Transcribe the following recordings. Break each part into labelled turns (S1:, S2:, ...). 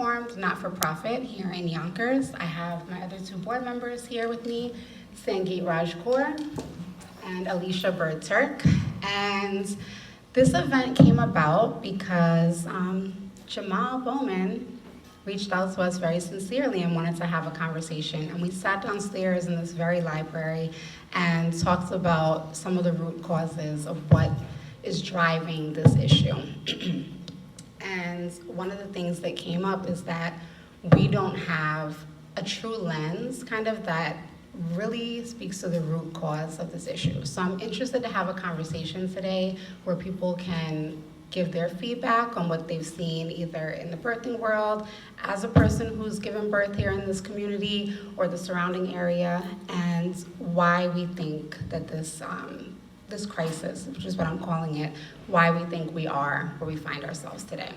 S1: state-informed, not-for-profit here in Yonkers. I have my other two board members here with me, Sanjeev Raj and Alicia Bird-Turk. And this event came about because Jamal Bowman reached out to us very sincerely and wanted to have a conversation. And we sat downstairs in this very library and talked about some of the root causes of what is driving this issue. And one of the things that came up is that we don't have a true lens kind of that really speaks to the root cause of this issue. So I'm interested to have a conversation today where people can give their feedback on what they've seen either in the birthing world, as a person who's given birth here in this community or the surrounding area, and why we think that this crisis, which is what I'm calling it, why we think we are where we find ourselves today.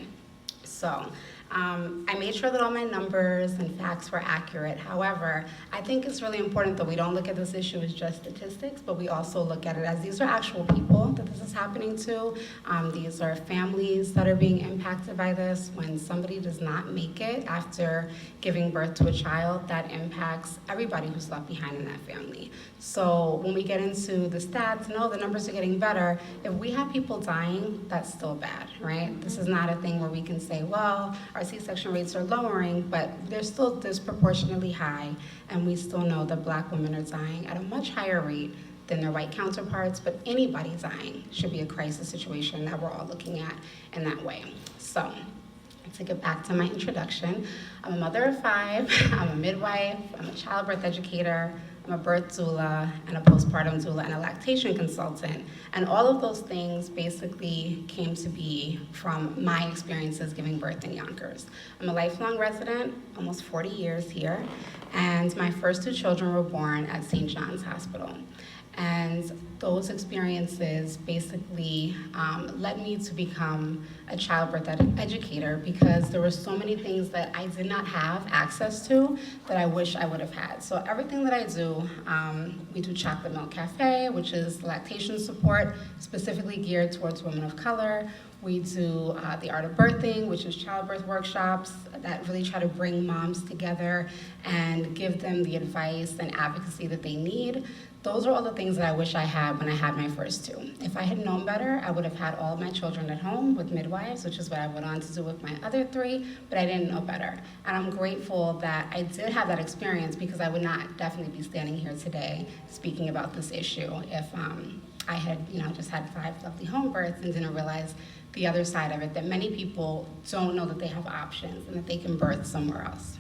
S1: So I made sure that all my numbers and facts were accurate. However, I think it's really important that we don't look at this issue as just statistics, but we also look at it as these are actual people that this is happening to. These are families that are being impacted by this. When somebody does not make it after giving birth to a child, that impacts everybody who's left behind in that family. So when we get into the stats, no, the numbers are getting better. If we have people dying, that's still bad, right? This is not a thing where we can say, well, our C-section rates are lowering, but they're still disproportionately high, and we still know that Black women are dying at a much higher rate than their white counterparts, but anybody dying should be a crisis situation that we're all looking at in that way. So, to get back to my introduction, I'm a mother of 5, I'm a midwife, I'm a childbirth educator, I'm a birth doula, and a postpartum doula, and a lactation consultant. And all of those things basically came to be from my experiences giving birth in Yonkers. I'm a lifelong resident, almost 40 years here, and my first 2 children were born at St. John's Hospital. And those experiences basically led me to become a childbirth educator because there were so many things that I did not have access to that I wish I would have had. So everything that I do, we do Chocolate Milk Cafe, which is lactation support specifically geared towards women of color. We do the Art of Birthing, which is childbirth workshops that really try to bring moms together and give them the advice and advocacy that they need. Those are all the things that I wish I had when I had my first 2. If I had known better, I would have had all of my children at home with midwives, which is what I went on to do with my other 3, but I didn't know better. And I'm grateful that I did have that experience because I would not definitely be standing here today speaking about this issue if I had just had 5 lovely home births and didn't realize the other side of it, that many people don't know that they have options and that they can birth somewhere else.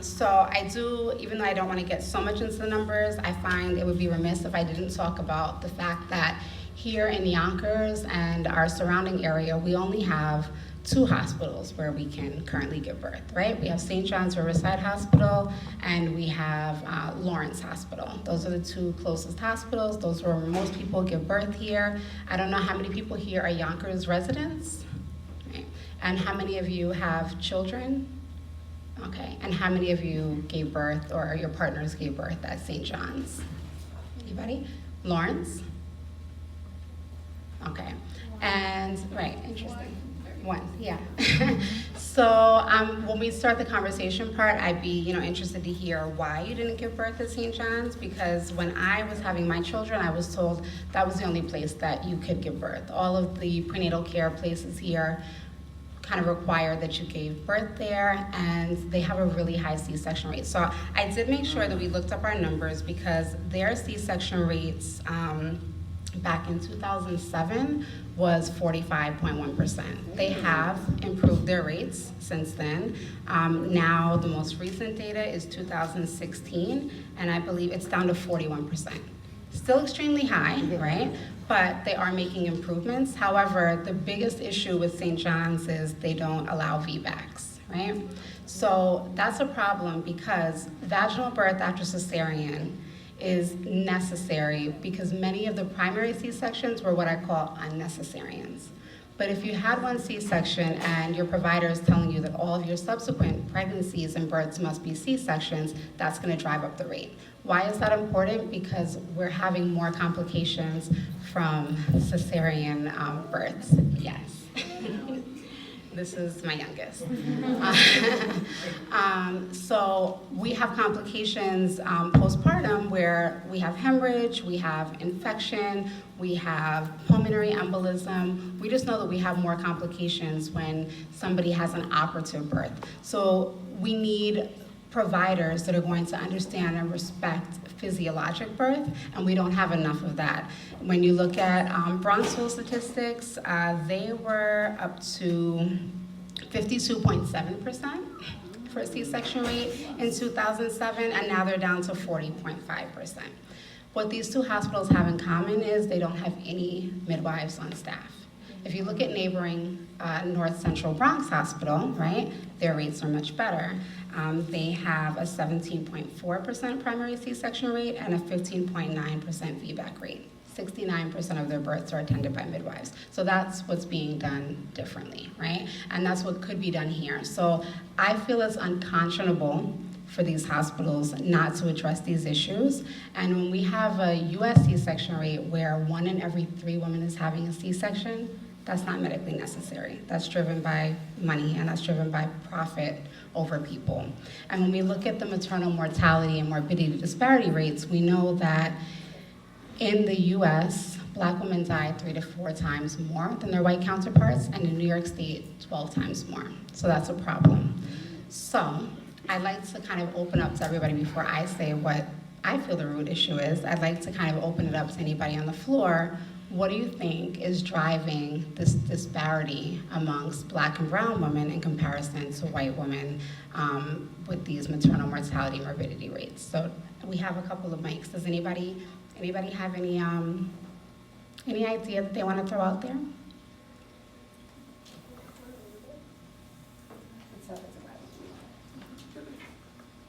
S1: So I do, even though I don't want to get so much into the numbers, I find it would be remiss if I didn't talk about the fact that here in Yonkers and our surrounding area, we only have 2 hospitals where we can currently give birth, right? We have St. John's Riverside Hospital and we have Lawrence Hospital. Those are the 2 closest hospitals. Those are where most people give birth here. I don't know how many people here are Yonkers residents, right? And how many of you have children? Okay, and how many of you gave birth or your partners gave birth at St. John's? Anybody? Lawrence? Okay, and, right, interesting. 1, yeah. So when we start the conversation part, I'd be interested to hear why you didn't give birth at St. John's, because when I was having my children, I was told that was the only place that you could give birth. All of the prenatal care places here kind of require that you gave birth there, and they have a really high C-section rate. So I did make sure that we looked up our numbers because their C-section rates back in 2007 was 45.1%. They have improved their rates since then. Now the most recent data is 2016, and I believe it's down to 41%. Still extremely high, right? But they are making improvements. However, the biggest issue with St. John's is they don't allow VBACs, right? So that's a problem because vaginal birth after cesarean is necessary because many of the primary C-sections were what I call unnecessarians. But if you had 1 C-section and your provider is telling you that all of your subsequent pregnancies and births must be C-sections, that's going to drive up the rate. Why is that important? Because we're having more complications from cesarean births. Yes. This is my youngest. So we have complications postpartum where we have hemorrhage, we have infection, we have pulmonary embolism. We just know that we have more complications when somebody has an operative birth. So we need providers that are going to understand and respect physiologic birth, and we don't have enough of that. When you look at Bronxville statistics, they were up to 52.7% for a C-section rate in 2007, and now they're down to 40.5%. What these two hospitals have in common is they don't have any midwives on staff. If you look at neighboring North Central Bronx Hospital, right, their rates are much better. They have a 17.4% primary C-section rate and a 15.9% VBAC rate. 69% of their births are attended by midwives. So that's what's being done differently, right? And that's what could be done here. So I feel it's unconscionable for these hospitals not to address these issues. And when we have a US C-section rate where 1 in every 3 women is having a C-section, that's not medically necessary. That's driven by money, and that's driven by profit over people. And when we look at the maternal mortality and morbidity disparity rates, we know that in the US, Black women die 3 to 4 times more than their white counterparts, and in New York State, 12 times more. So that's a problem. So I'd like to kind of open up to everybody before I say what I feel the root issue is. I'd like to kind of open it up to anybody on the floor. What do you think is driving this disparity amongst Black and brown women in comparison to white women with these maternal mortality and morbidity rates? So we have a couple of mics. Does anybody have any idea that they want to throw out there?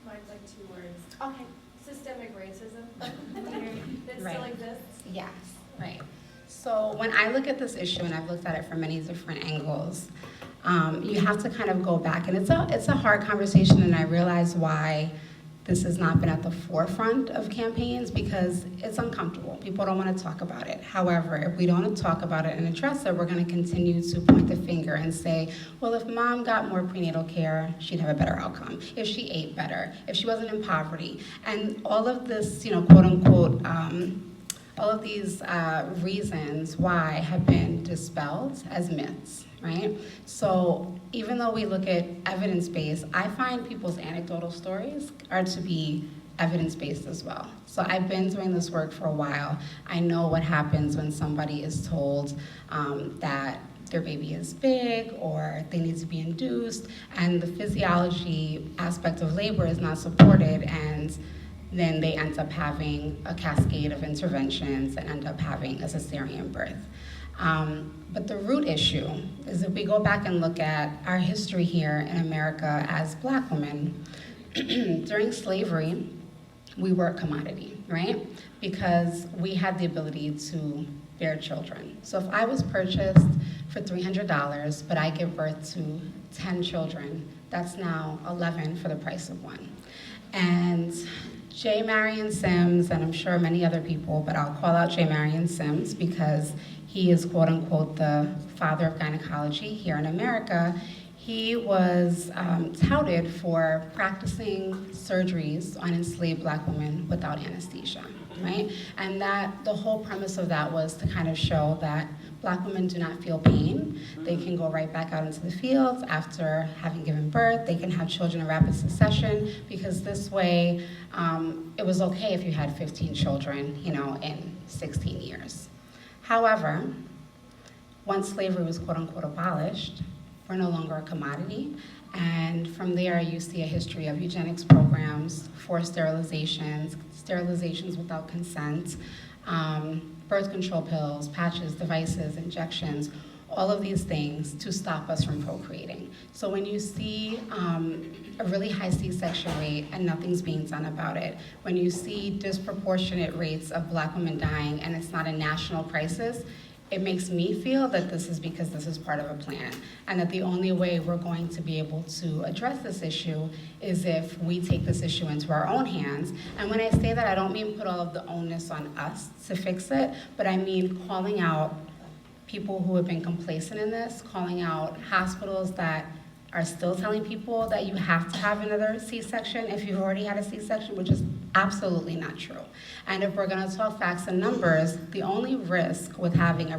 S2: Mine's like 2 words.
S1: Okay.
S2: Systemic racism. That
S1: Right.
S2: still exists.
S1: Yes, right. So when I look at this issue, and I've looked at it from many different angles, you have to kind of go back, and it's a hard conversation, and I realize why this has not been at the forefront of campaigns, because it's uncomfortable. People don't want to talk about it. However, if we don't talk about it and address it, we're going to continue to point the finger and say, well, if mom got more prenatal care, she'd have a better outcome. If she ate better, if she wasn't in poverty. And all of this, quote unquote, all of these reasons why have been dispelled as myths, right? So even though we look at evidence-based, I find people's anecdotal stories are to be evidence-based as well. So I've been doing this work for a while. I know what happens when somebody is told that their baby is big or they need to be induced, and the physiology aspect of labor is not supported, and then they end up having a cascade of interventions and end up having a cesarean birth. But the root issue is if we go back and look at our history here in America as Black women, during slavery, we were a commodity, right? Because we had the ability to bear children. So if I was purchased for $300, but I give birth to 10 children, that's now 11 for the price of 1. And J. Marion Sims, and I'm sure many other people, but I'll call out J. Marion Sims because he is, quote unquote, the father of gynecology here in America. He was touted for practicing surgeries on enslaved Black women without anesthesia, right? And that the whole premise of that was to kind of show that Black women do not feel pain. They can go right back out into the fields after having given birth. They can have children in rapid succession, because this way it was okay if you had 15 children, in 16 years. However, once slavery was quote unquote abolished, we're no longer a commodity. And from there, you see a history of eugenics programs, forced sterilizations without consent, birth control pills, patches, devices, injections, all of these things to stop us from procreating. So when you see a really high C-section rate and nothing's being done about it, when you see disproportionate rates of Black women dying and it's not a national crisis, it makes me feel that this is because this is part of a plan, and that the only way we're going to be able to address this issue is if we take this issue into our own hands. And when I say that, I don't mean put all of the onus on us to fix it, but I mean calling out people who have been complacent in this, calling out hospitals that are still telling people that you have to have another C-section if you've already had a C-section, which is absolutely not true. And if we're going to talk facts and numbers, the only risk with having a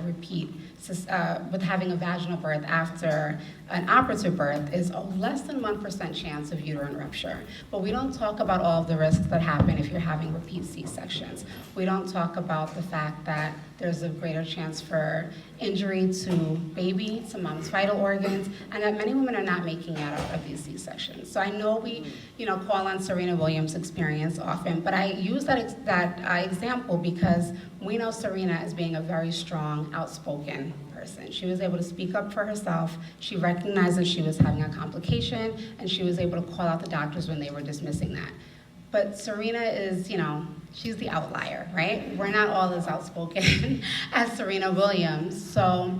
S1: with having a vaginal birth after an operative birth is a less than 1% chance of uterine rupture. But we don't talk about all of the risks that happen if you're having repeat C-sections. We don't talk about the fact that there's a greater chance for injury to baby, to mom's vital organs, and that many women are not making it out of these C-sections. So I know we, call on Serena Williams' experience often, but I use that example because we know Serena as being a very strong, outspoken person. She was able to speak up for herself. She recognized that she was having a complication, and she was able to call out the doctors when they were dismissing that. But Serena is, she's the outlier, right? We're not all as outspoken as Serena Williams. So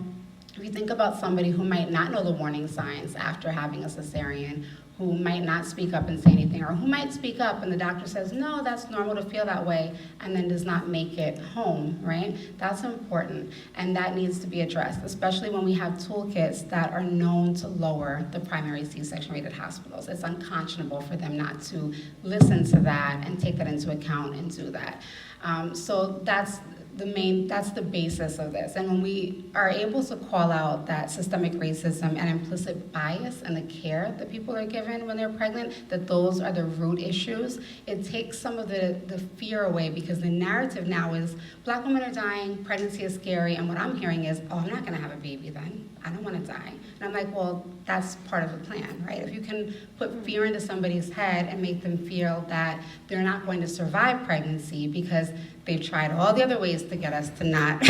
S1: if you think about somebody who might not know the warning signs after having a cesarean, who might not speak up and say anything, or who might speak up and the doctor says, no, that's normal to feel that way, and then does not make it home, right? That's important, and that needs to be addressed, especially when we have toolkits that are known to lower the primary C-section rate at hospitals. It's unconscionable for them not to listen to that and take that into account and do that. So that's the basis of this. And when we are able to call out that systemic racism and implicit bias in the care that people are given when they're pregnant, that those are the root issues, it takes some of the fear away, because the narrative now is Black women are dying, pregnancy is scary, and what I'm hearing is, oh, I'm not gonna have a baby then. I don't wanna die. And I'm like, well, that's part of the plan, right? If you can put fear into somebody's head and make them feel that they're not going to survive pregnancy because they've tried all the other ways to get us to not,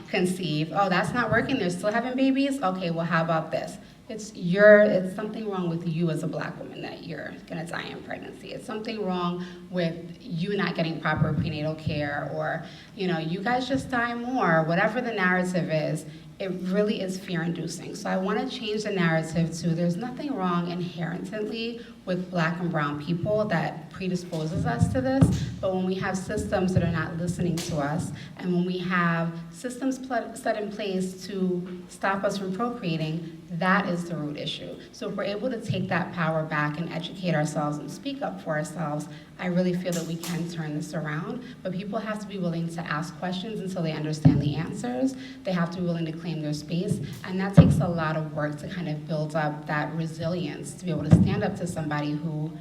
S1: conceive. Oh, that's not working. They're still having babies? Okay, well, how about this? It's something wrong with you as a Black woman that you're gonna die in pregnancy. It's something wrong with you not getting proper prenatal care, or, you guys just die more. Whatever the narrative is, it really is fear-inducing. So I want to change the narrative to there's nothing wrong inherently with Black and brown people that predisposes us to this, but when we have systems that are not listening to us, and when we have systems set in place to stop us from procreating, that is the root issue. So if we're able to take that power back and educate ourselves and speak up for ourselves, I really feel that we can turn this around, but people have to be willing to ask questions until they understand the answers. They have to be willing to claim their space, and that takes a lot of work to kind of build up that resilience, to be able to stand up to somebody who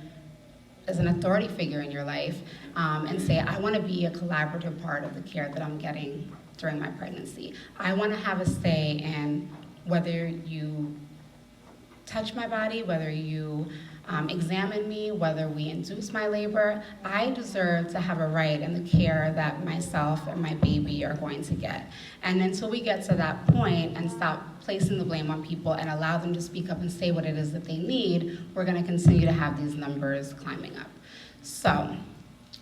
S1: is an authority figure in your life, and say, I want to be a collaborative part of the care that I'm getting during my pregnancy. I want to have a say in whether you touch my body, whether you examine me, whether we induce my labor. I deserve to have a right in the care that myself and my baby are going to get. And until we get to that point and stop placing the blame on people and allow them to speak up and say what it is that they need, we're going to continue to have these numbers climbing up. So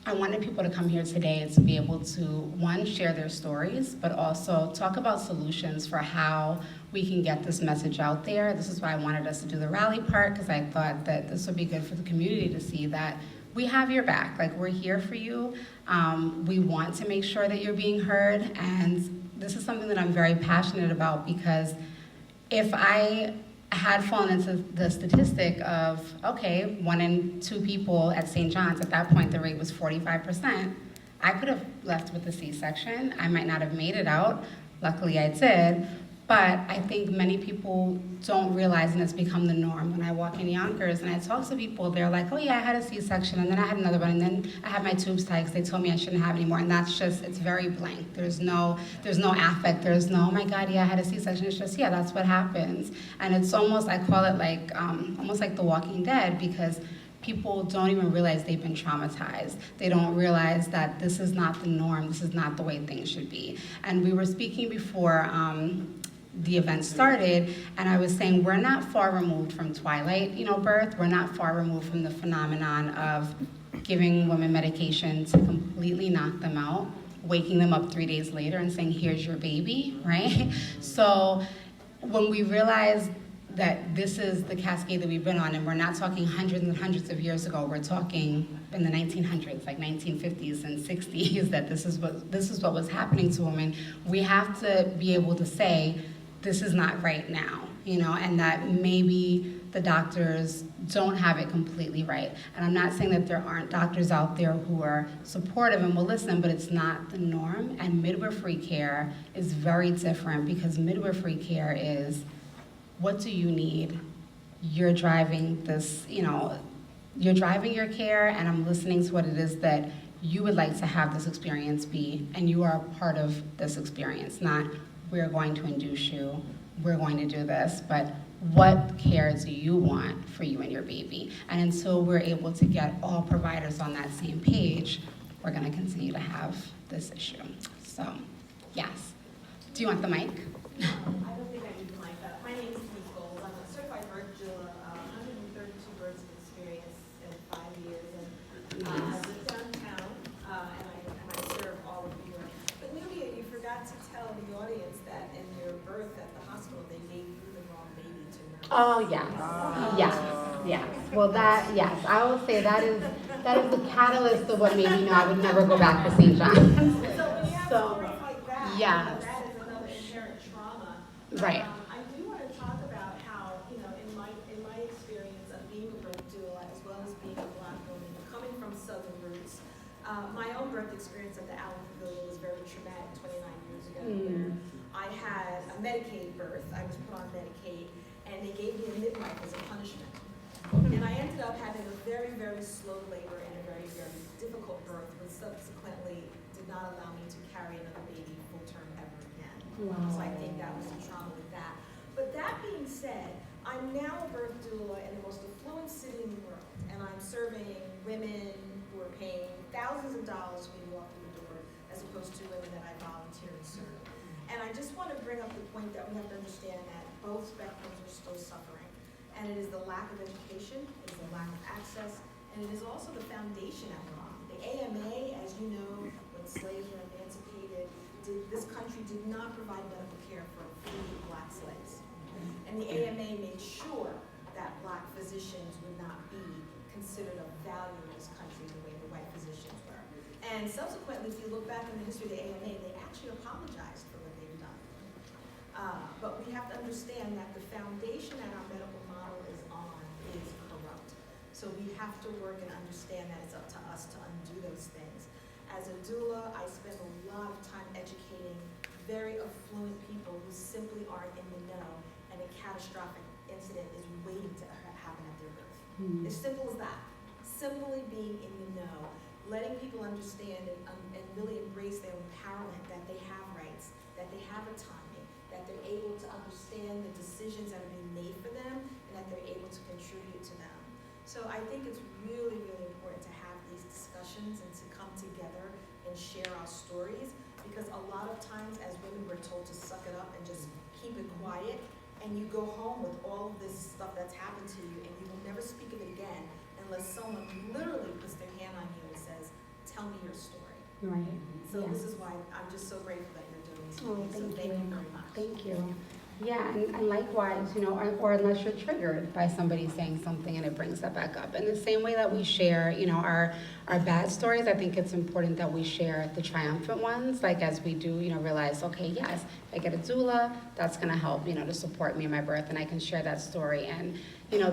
S1: I wanted people to come here today to be able to, one, share their stories, but also talk about solutions for how we can get this message out there. This is why I wanted us to do the rally part, because I thought that this would be good for the community to see that we have your back. Like, we're here for you. We want to make sure that you're being heard, and this is something that I'm very passionate about, because if I had fallen into the statistic of, okay, 1 in 2 people at St. John's, at that point the rate was 45%, I could have left with a C-section. I might not have made it out. Luckily I did. But I think many people don't realize, and it's become the norm. When I walk in Yonkers and I talk to people, they're like, oh yeah, I had a C-section, and then I had another one, and then I had my tubes tied because they told me I shouldn't have any more. And that's just, it's very blank. There's no affect, there's no, oh my God, yeah, I had a C-section. It's just, yeah, that's what happens. And it's almost, I call it like, almost like The Walking Dead, because people don't even realize they've been traumatized. They don't realize that this is not the norm, this is not the way things should be. And we were speaking before, the event started, and I was saying we're not far removed from twilight, birth. We're not far removed from the phenomenon of giving women medication to completely knock them out, waking them up 3 days later and saying, here's your baby, right? So when we realize that this is the cascade that we've been on, and we're not talking hundreds and hundreds of years ago. We're talking in the 1900s, like 1950s and 60s, that this is what was happening to women. We have to be able to say, this is not right now, and that maybe the doctors don't have it completely right. And I'm not saying that there aren't doctors out there who are supportive and will listen, but it's not the norm. And midwifery care is very different, because midwifery care is, what do you need? You're driving this, you're driving your care, and I'm listening to what it is that you would like to have this experience be, and you are a part of this experience, not we're going to induce you, we're going to do this, but what care do you want for you and your baby? And until we're able to get all providers on that same page, we're gonna continue to have this issue. So, yes. Do you want the mic?
S3: I don't think I need the mic. My name is Nicole. I'm a certified birth doula, 132 births of experience in 5 years. And I live downtown, and I serve all of New York. But Nudia, you forgot to tell the audience that in your birth at the hospital, they gave you the wrong baby to nurse.
S1: Oh, yes. Yes. Well, yes. I will say that is the catalyst of what made me know I would never go back to St. John's.
S3: So when you have stories like that,
S1: yes.
S3: that is another inherent trauma.
S1: Right.
S3: I do want to talk about how, in my experience of being a birth doula, as well as being a Black woman, coming from Southern roots, my own birth experience at the Allen Pavilion was very traumatic 29 years ago, where I had a Medicaid birth. I was put on Medicaid, and they gave me a midwife as a punishment. And I ended up having a very, very slow labor and a very, very difficult birth, which subsequently did not allow me to carry another baby full term ever again.
S1: Wow.
S3: So I think that was the trauma with that. But that being said, I'm now a birth doula in the most affluent city in the world, and I'm serving women who are paying thousands of dollars for me to walk through the door, as opposed to women that I volunteer and serve. And I just want to bring up the point that we have to understand that both spectrums are still suffering. And it is the lack of education, it is the lack of access, and it is also the foundation that we're on. The AMA, as you know, when slaves were emancipated, this country did not provide medical care for free Black slaves. And the AMA made sure that Black physicians would not be considered of value in this country the way the white physicians were. And subsequently, if you look back in the history of the AMA, they actually apologized for what they've done. But we have to understand that the foundation that our medical model is on is corrupt. So we have to work and understand that it's up to us to undo those things. As a doula, I spend a lot of time educating very affluent people who simply aren't in the know, and a catastrophic incident is waiting to happen at their birth. As simple as that. Simply being in the know, letting people understand and really embrace their empowerment, that they have rights, that they have autonomy, that they're able to understand the decisions that are being made for them, and that they're able to contribute to them. So I think it's really, really important to have these discussions and to come together and share our stories, because a lot of times as women we're told to suck it up and just keep it quiet, and you go home with all of this stuff that's happened to you, and you will never speak of it again unless someone literally puts their hand on you and says, tell me your story.
S1: Right.
S3: So
S1: Yeah.
S3: this is why I'm just so grateful that you're doing this.
S1: Oh,
S3: So
S1: thank you.
S3: very much.
S1: Thank you. Yeah, and likewise, or unless you're triggered by somebody saying something and it brings that back up. In the same way that we share, our bad stories, I think it's important that we share the triumphant ones, like as we do, realize, okay, yes, if I get a doula, that's gonna help, to support me in my birth, and I can share that story. And,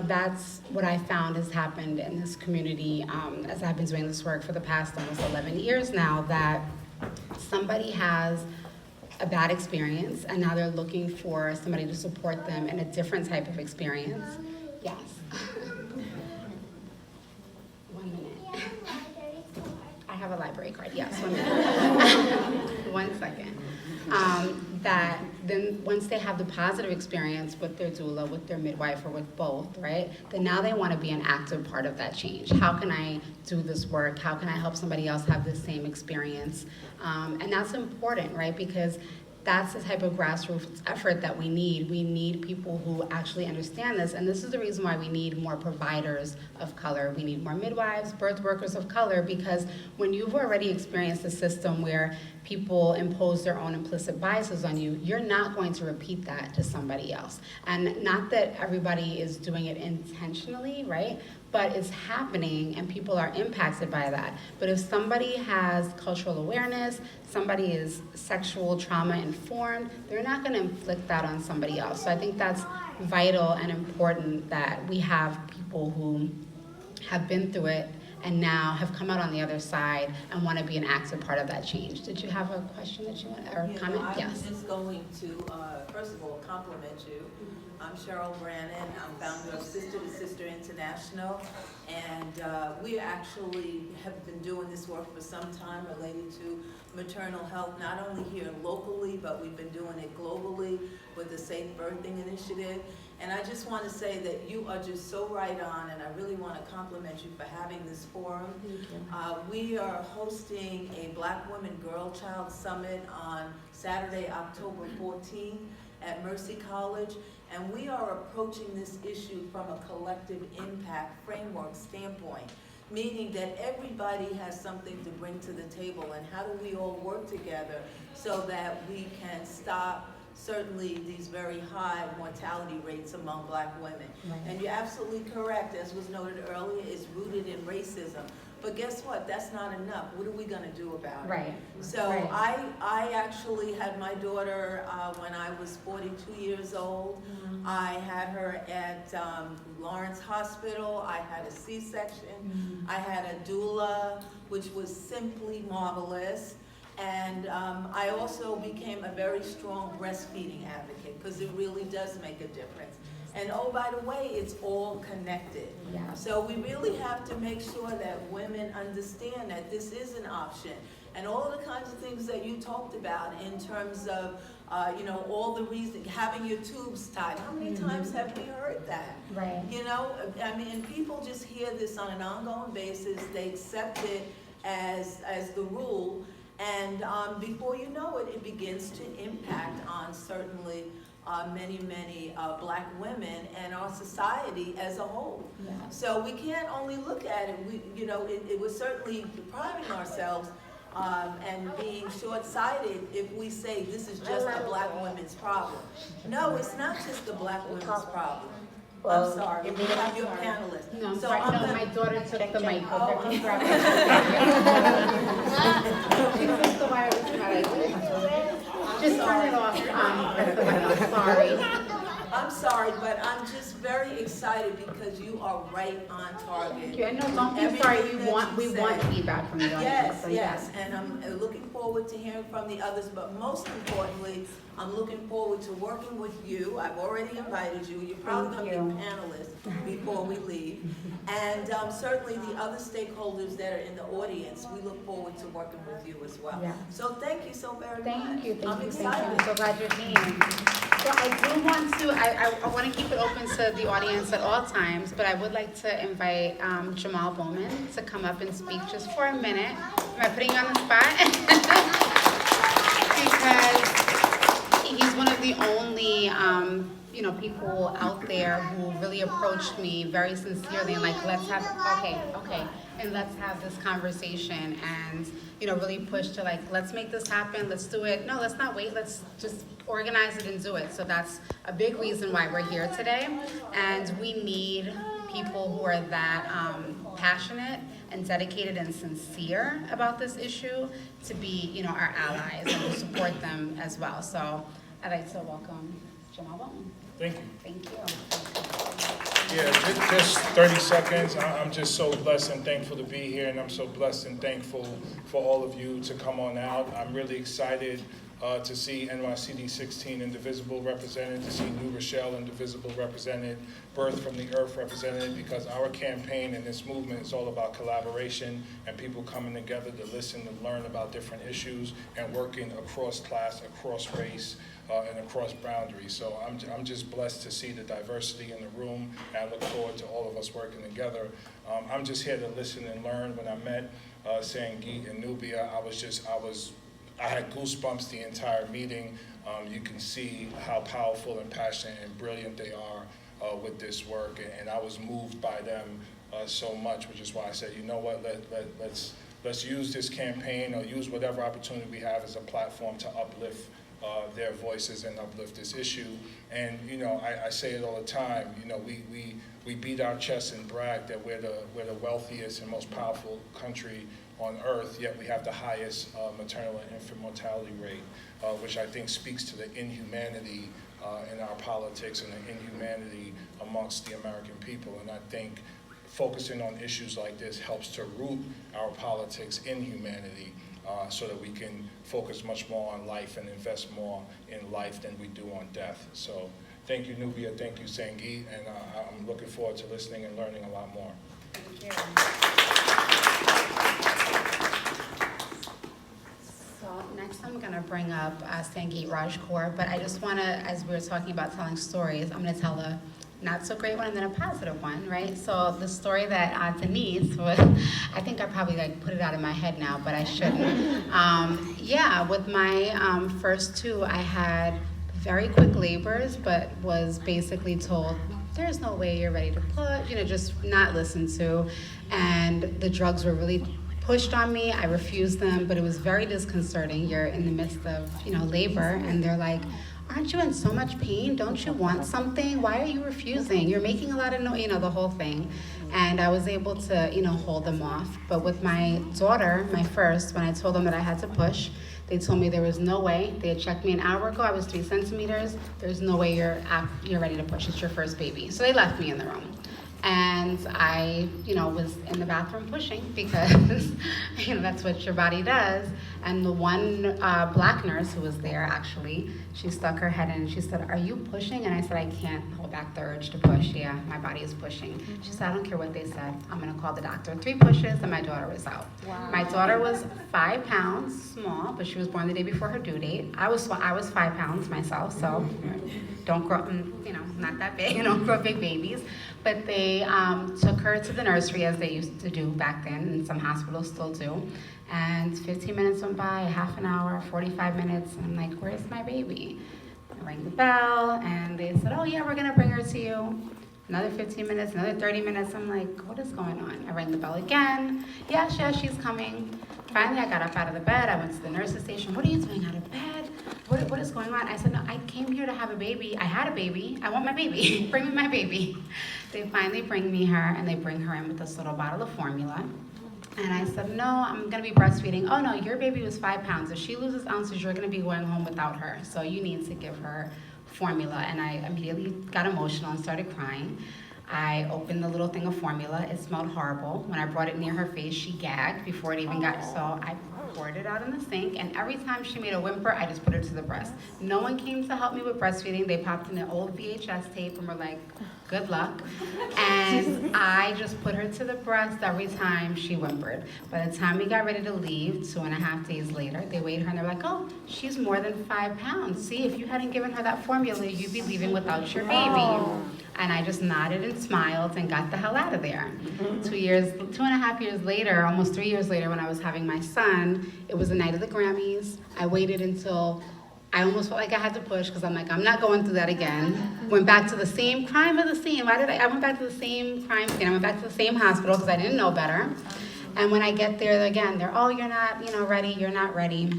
S1: that's what I found has happened in this community, as I've been doing this work for the past almost 11 years now, that somebody has a bad experience, and now they're looking for somebody to support them in a different type of experience. Yes. 1 minute. I have a library card, yes, 1 minute. 1 second. That then once they have the positive experience with their doula, with their midwife, or with both, right, then now they want to be an active part of that change. How can I do this work? How can I help somebody else have the same experience? And that's important, right, because that's the type of grassroots effort that we need. We need people who actually understand this, and this is the reason why we need more providers of color. We need more midwives, birth workers of color, because when you've already experienced a system where people impose their own implicit biases on you, you're not going to repeat that to somebody else. And not that everybody is doing it intentionally, right? But it's happening and people are impacted by that. But if somebody has cultural awareness, somebody is sexual trauma informed, they're not gonna inflict that on somebody else. So I think that's vital and important that we have people who have been through it and now have come out on the other side and want to be an active part of that change. Did you have a question that you want, or comment? Yes.
S4: I'm just going to, first of all, compliment you. I'm Cheryl Brannon. I'm founder of Sister to Sister International, and we actually have been doing this work for some time related to maternal health, not only here locally, but we've been doing it globally with the Safe Birthing Initiative. And I just want to say that you are just so right on, and I really want to compliment you for having this forum.
S1: Thank you.
S4: We are hosting a Black Women Girl Child Summit on Saturday, October 14th at Mercy College, and we are approaching this issue from a collective impact framework standpoint, meaning that everybody has something to bring to the table, and how do we all work together so that we can stop certainly these very high mortality rates among Black women.
S1: Right.
S4: And you're absolutely correct, as was noted earlier, it's rooted in racism. But guess what? That's not enough. What are we going to do about it?
S1: Right.
S4: So
S1: Right.
S4: I actually had my daughter when I was 42 years old.
S1: Mm-hmm.
S4: I had her at Lawrence Hospital. I had a C-section. I had a doula, which was simply marvelous. And I also became a very strong breastfeeding advocate, because it really does make a difference. And oh, by the way, it's all connected.
S1: Yeah.
S4: So we really have to make sure that women understand that this is an option. And all of the kinds of things that you talked about in terms of, you know, all the reasons, having your tubes tied. How many times have we heard that?
S1: Right.
S4: You know, I mean, people just hear this on an ongoing basis. They accept it as the rule. And before you know it, it begins to impact on certainly many Black women and our society as a whole.
S1: Yeah.
S4: So we can't only look at it, you know, it was certainly depriving ourselves and being short-sighted if we say this is just a Black women's problem. No, it's not just the Black women's problem. I'm sorry, we have your panelists.
S1: No, I'm
S4: So
S1: sorry.
S4: I'm
S1: No,
S4: gonna-
S1: my daughter took the mic.
S4: Oh,
S1: She
S4: I'm
S1: took the wireless. Just turn it off. Sorry.
S4: I'm sorry, but I'm just very excited because you are right on target.
S1: Thank you. And no, don't be
S4: Everything
S1: sorry.
S4: that
S1: We
S4: you
S1: want
S4: said.
S1: feedback from the audience.
S4: Yes,
S1: so
S4: yes, and I'm looking forward to hearing from the others, but most importantly, I'm looking forward to working with you. I've already invited you. You're probably
S1: Thank
S4: going to be
S1: you.
S4: panelists before we leave. And certainly the other stakeholders that are in the audience, we look forward to working with you as well.
S1: Yeah.
S4: So thank you so very much.
S1: Thank you.
S4: I'm
S1: Thank you.
S4: excited.
S1: I'm so glad you're here. So I do want to, I want to keep it open to the audience at all times, but I would like to invite Jamal Bowman to come up and speak just for a minute. Am I putting you on the spot? Because he's one of the only, people out there who really approached me very sincerely and like, let's have this conversation and, really push to like, let's make this happen, let's do it. No, let's not wait, let's just organize it and do it. So that's a big reason why we're here today. And we need people who are that passionate and dedicated and sincere about this issue to be, our allies and to support them as well. So I'd like to welcome Jamal Bowman.
S5: Thank you.
S1: Thank you.
S5: Yeah, just 30 seconds. I'm just so blessed and thankful to be here, and I'm so blessed and thankful for all of you to come on out. I'm really excited to see NYCD 16 Indivisible represented, to see New Rochelle Indivisible represented, Birth from the Earth represented, because our campaign and this movement is all about collaboration and people coming together to listen, to learn about different issues, and working across class, across race, and across boundaries. So I'm just blessed to see the diversity in the room, and I look forward to all of us working together. I'm just here to listen and learn. When I met Sangeet and Nubia, I was I had goosebumps the entire meeting. You can see how powerful and passionate and brilliant they are with this work, and I was moved by them so much, which is why I said, you know what, let's use this campaign or use whatever opportunity we have as a platform to uplift their voices and uplift this issue. And you know, I say it all the time, you know, we beat our chests and brag that we're the wealthiest and most powerful country on earth, yet we have the highest maternal and infant mortality rate, which I think speaks to the inhumanity in our politics and the inhumanity amongst the American people. And I think focusing on issues like this helps to root our politics in humanity, so that we can focus much more on life and invest more in life than we do on death. So thank you, Nubia, thank you, Sangeet, and I'm looking forward to listening and learning a lot more.
S1: Thank you. So next I'm going to bring up Sanjeev Raj, but I just want to, as we were talking about telling stories, I'm going to tell a not so great one and then a positive one, right? So the story that Denise was, I think I probably like put it out of my head now, but I shouldn't. Yeah, with my first two, I had very quick labors, but was basically told, there's no way you're ready to put, you know, just not listened to. And the drugs were really pushed on me. I refused them, but it was very disconcerting. You're in the midst of, you know, labor, and they're like, aren't you in so much pain? Don't you want something? Why are you refusing? You're making a lot of noise, you know, the whole thing. And I was able to, you know, hold them off. But with my daughter, my first, when I told them that I had to push, they told me there was no way. They had checked me an hour ago. I was 3 centimeters. There's no way you're ready to push. It's your first baby. So they left me in the room. And I, you know, was in the bathroom pushing because, you know, that's what your body does. And the one black nurse who was there, actually, she stuck her head in and she said, are you pushing? And I said, I can't hold back the urge to push. Yeah, my body is pushing. She said, I don't care what they said. I'm going to call the doctor. 3 pushes and my daughter was out. Wow. My daughter was 5 pounds small, but she was born the day before her due date. I was 5 pounds myself, so don't grow, you know, not that big, don't grow big babies. But they took her to the nursery as they used to do back then, and some hospitals still do. And 15 minutes went by, half an hour, 45 minutes, and I'm like, where's my baby? I rang the bell, and they said, oh yeah, we're gonna bring her to you. Another 15 minutes, another 30 minutes. I'm like, what is going on? I rang the bell again. Yes, she's coming. Finally, I got up out of the bed. I went to the nurse's station. What are you doing out of bed? What is going on? I said, no, I came here to have a baby. I had a baby. I want my baby. Bring me my baby. They finally bring me her, and they bring her in with this little bottle of formula. And I said, no, I'm going to be breastfeeding. Oh, no, your baby was 5 pounds. If she loses ounces, you're going to be going home without her. So you need to give her formula. And I immediately got emotional and started crying. I opened the little thing of formula. It smelled horrible. When I brought it near her face, she gagged before it even got, so I poured it out in the sink, and every time she made a whimper, I just put her to the breast. No one came to help me with breastfeeding. They popped in an old VHS tape and were like, good luck. And I just put her to the breast every time she whimpered. By the time we got ready to leave, 2.5 days later, they weighed her and they're like, oh, she's more than 5 pounds. See, if you hadn't given her that formula, you'd be leaving without your baby. And I just nodded and smiled and got the hell out of there. 2.5 years later, almost 3 years later, when I was having my son, it was the night of the Grammys. I waited until I almost felt like I had to push because I'm like, I'm not going through that again. Went back to the same crime of the scene. I went back to the same crime scene. I went back to the same hospital because I didn't know better. And when I get there again, they're, oh, you're not, ready. You're not ready.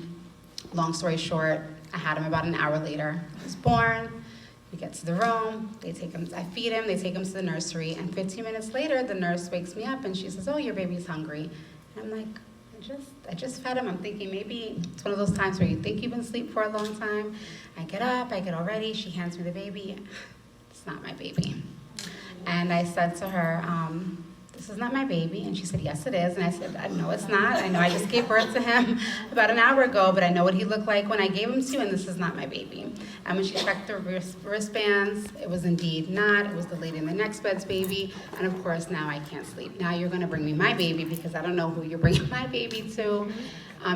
S1: Long story short, I had him about an hour later. He was born. We get to the room, I feed him, they take him to the nursery, and 15 minutes later, the nurse wakes me up and she says, oh, your baby's hungry. And I'm like, I just fed him. I'm thinking maybe it's one of those times where you think you've been asleep for a long time. I get up, I get all ready, she hands me the baby. It's not my baby. And I said to her, this is not my baby. And she said, yes, it is. And I said, no, it's not. I know I just gave birth to him about an hour ago, but I know what he looked like when I gave him to you, and this is not my baby. And when she checked the wristbands, it was indeed not. It was the lady in the next bed's baby. And of course, now I can't sleep. Now you're going to bring me my baby because I don't know who you're bringing my baby to.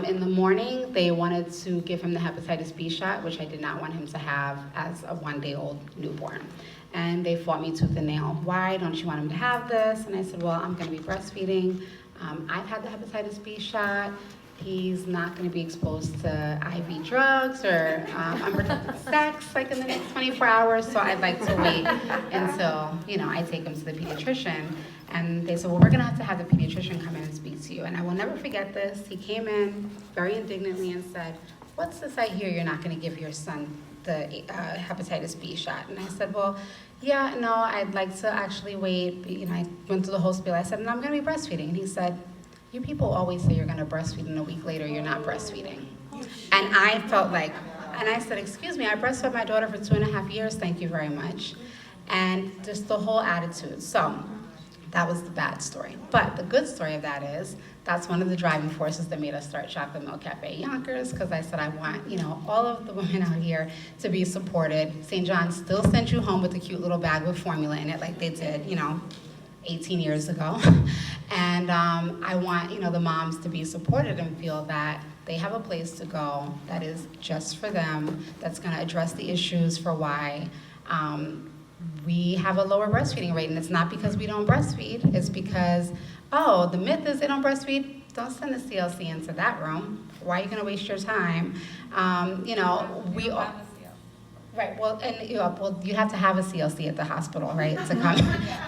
S1: In the morning, they wanted to give him the hepatitis B shot, which I did not want him to have as a 1-day-old newborn. And they fought me tooth and nail. Why don't you want him to have this? And I said, well, I'm going to be breastfeeding. I've had the hepatitis B shot. he's not going to be exposed to IV drugs or unprotected sex like in the next 24 hours. So I'd like to wait until, I take him to the pediatrician. And they said, well, we're going to have the pediatrician come in and speak to you. And I will never forget this. He came in very indignantly and said, what's this I hear you're not going to give your son the hepatitis B shot? And I said, well, yeah, no, I'd like to actually wait. I went through the whole spiel. I said, no, I'm going to be breastfeeding. And he said, you people always say you're going to breastfeed, and a week later you're not breastfeeding. And I felt like, and I said, excuse me, I breastfed my daughter for 2.5 years, thank you very much. And just the whole attitude. So that was the bad story. But the good story of that is, that's one of the driving forces that made us start Chocolate Milk Cafe Yonkers, because I said I want, all of the women out here to be supported. St. John still sent you home with a cute little bag with formula in it like they did, 18 years ago. And I want, the moms to be supported and feel that they have a place to go that is just for them, that's gonna address the issues for why we have a lower breastfeeding rate. And it's not because we don't breastfeed, it's because, the myth is they don't breastfeed. Don't send the CLC into that room. Why are you gonna waste your time? We all, right, well, and you have to have a CLC at the hospital, right, to come.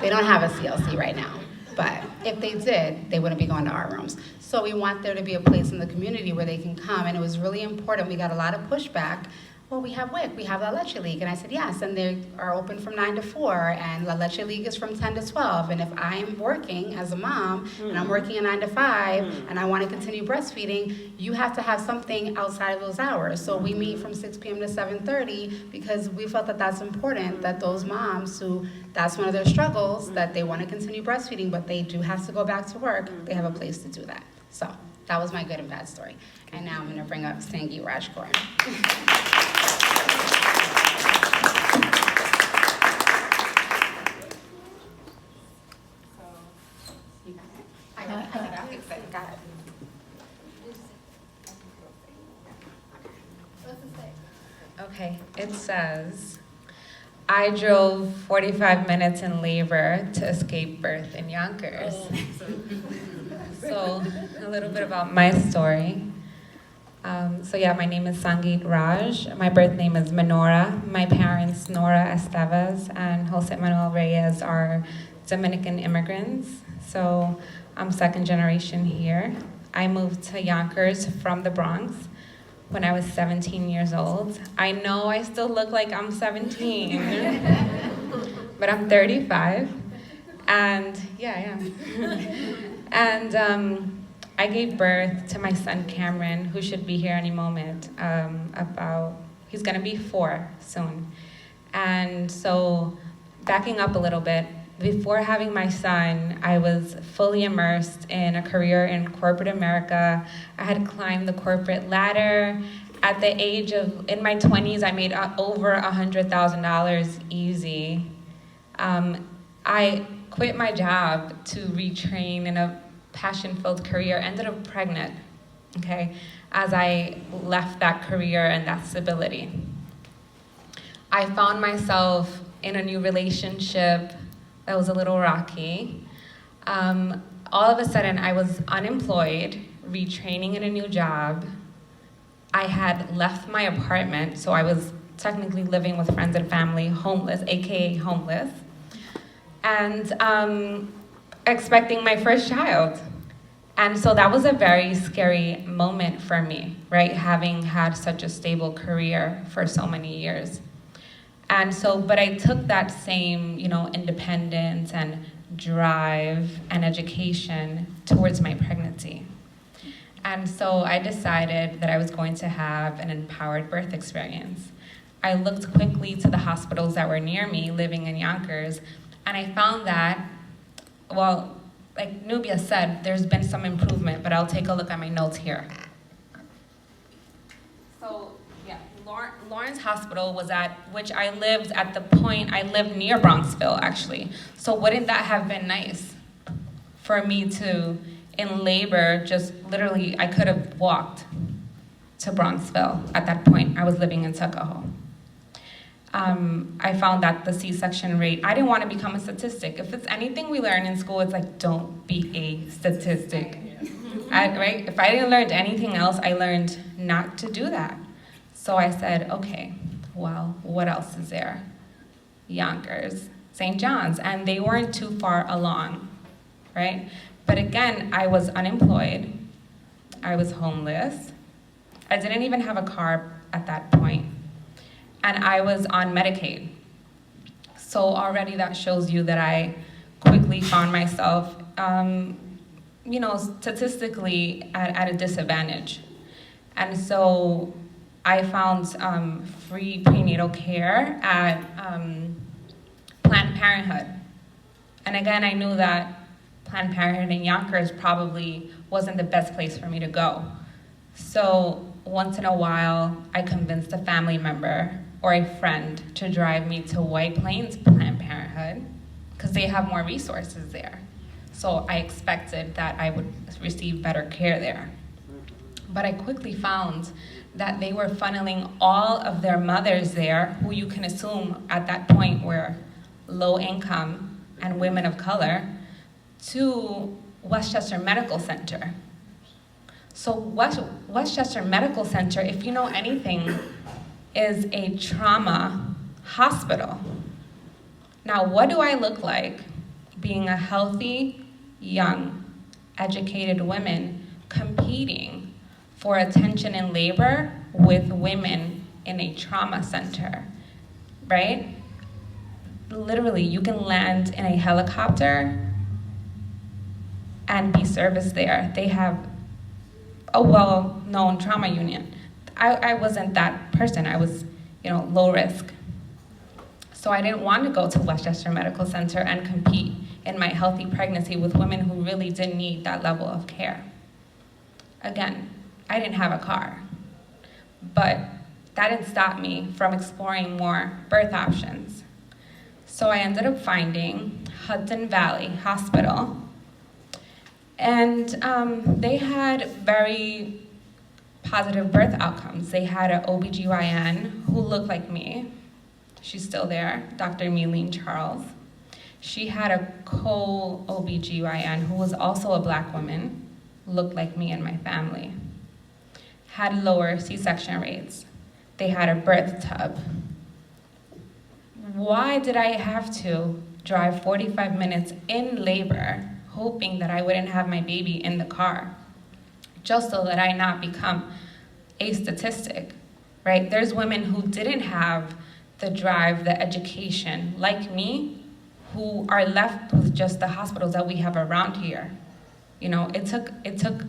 S1: They don't have a CLC right now. But if they did, they wouldn't be going to our rooms. So we want there to be a place in the community where they can come, and it was really important. We got a lot of pushback. Well, we have WIC, we have La Leche League. And I said, yes, and they are open from 9 to 4, and La Leche League is from 10 to 12. And if I'm working as a mom, and I'm working a 9 to 5, and I want to continue breastfeeding, you have to have something outside of those hours. So we meet from 6 p.m. to 7:30, because we felt that that's important, that those moms who, that's one of their struggles, that they want to continue breastfeeding, but they do have to go back to work, they have a place to do that. So that was my good and bad story. And now I'm going to bring up Sanjeev Raj.
S6: Okay, it says, I drove 45 minutes in labor to escape birth in Yonkers. So a little bit about my story. My name is Sanjeev Raj. My birth name is Menora. My parents, Nora Estevez and Jose Manuel Reyes, are Dominican immigrants. So I'm second generation here. I moved to Yonkers from the Bronx when I was 17 years old. I know I still look like I'm 17, but I'm 35. And yeah, I am. And I gave birth to my son Cameron, who should be here any moment. He's gonna be 4 soon. And so, backing up a little bit, before having my son, I was fully immersed in a career in corporate America. I had climbed the corporate ladder. At the age of, in my 20s, I made over $100,000 easy. I quit my job to retrain in a passion-filled career, ended up pregnant, okay, as I left that career and that stability. I found myself in a new relationship that was a little rocky. All of a sudden, I was unemployed, retraining in a new job. I had left my apartment, so I was technically living with friends and family, homeless, AKA homeless, and expecting my first child. And so that was a very scary moment for me, right? Having had such a stable career for so many years. And so, but I took that same, independence and drive and education towards my pregnancy. And so I decided that I was going to have an empowered birth experience. I looked quickly to the hospitals that were near me, living in Yonkers, and I found that, well, like Nubia said, there's been some improvement, but I'll take a look at my notes here. So, yeah, Lawrence Hospital was which I lived at the point, I lived near Bronxville, actually. So wouldn't that have been nice for me to, in labor, just literally, I could have walked to Bronxville at that point. I was living in Tuckahoe. I found that the C-section rate, I didn't want to become a statistic. If it's anything we learn in school, it's like, don't be a statistic. Right? If I didn't learn anything else, I learned not to do that. So I said, okay, well, what else is there? Yonkers, St. John's, and they weren't too far along, right? But again, I was unemployed, I was homeless, I didn't even have a car at that point, and I was on Medicaid. So already that shows you that I quickly found myself, statistically at a disadvantage. And so I found free prenatal care at Planned Parenthood. And again, I knew that Planned Parenthood in Yonkers probably wasn't the best place for me to go. So once in a while, I convinced a family member or a friend to drive me to White Plains Planned Parenthood because they have more resources there. So I expected that I would receive better care there. But I quickly found that they were funneling all of their mothers there, who you can assume at that point were low income and women of color, to Westchester Medical Center. So Westchester Medical Center, if you know anything, is a trauma hospital. Now, what do I look like being a healthy, young, educated woman competing for attention in labor with women in a trauma center, right? Literally, you can land in a helicopter and be serviced there. They have a well-known trauma union. I wasn't that person. I was, low risk. So I didn't want to go to Westchester Medical Center and compete in my healthy pregnancy with women who really didn't need that level of care. Again, I didn't have a car, but that didn't stop me from exploring more birth options. So I ended up finding Hudson Valley Hospital, and they had very positive birth outcomes. They had an OBGYN who looked like me. She's still there, Dr. Meline Charles. She had a co-OBGYN who was also a Black woman, looked like me and my family. Had lower C-section rates. They had a birth tub. Why did I have to drive 45 minutes in labor, hoping that I wouldn't have my baby in the car, just so that I not become a statistic, right? There's women who didn't have the drive, the education, like me, who are left with just the hospitals that we have around here. It took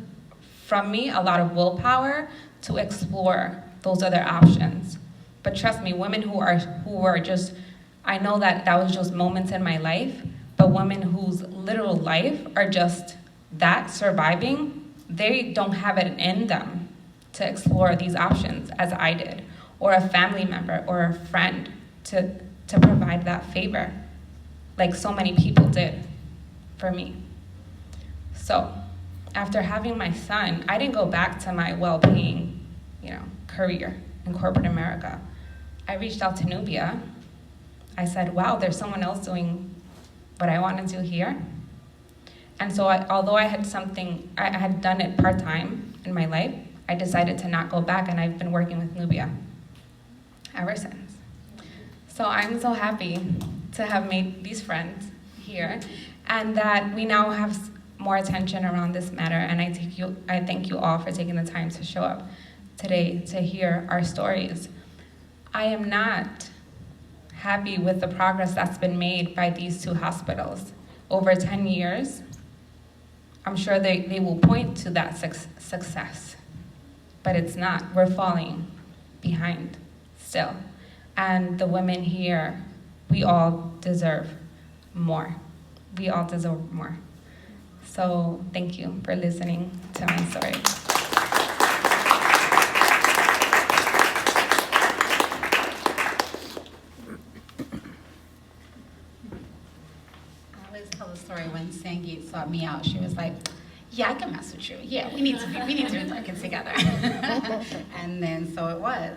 S6: from me a lot of willpower to explore those other options. But trust me, women who are just, I know that was just moments in my life, but women whose literal life are just that, surviving, they don't have it in them to explore these options as I did, or a family member or a friend to provide that favor, like so many people did for me. So after having my son, I didn't go back to my well-paying, career in corporate America. I reached out to Nubia. I said, wow, there's someone else doing what I want to do here. And so although I had done it part-time in my life, I decided to not go back, and I've been working with Nubia ever since. So I'm so happy to have made these friends here, and that we now have more attention around this matter, and I thank you all for taking the time to show up today to hear our stories. I am not happy with the progress that's been made by these two hospitals. Over 10 years, I'm sure they will point to that success, but it's not. We're falling behind still. And the women here, we all deserve more. We all deserve more. So thank you for listening to my story.
S1: I always tell the story when Sangeet sought me out. She was like, yeah, I can mess with you. Yeah, we need to be working together. And then so it was.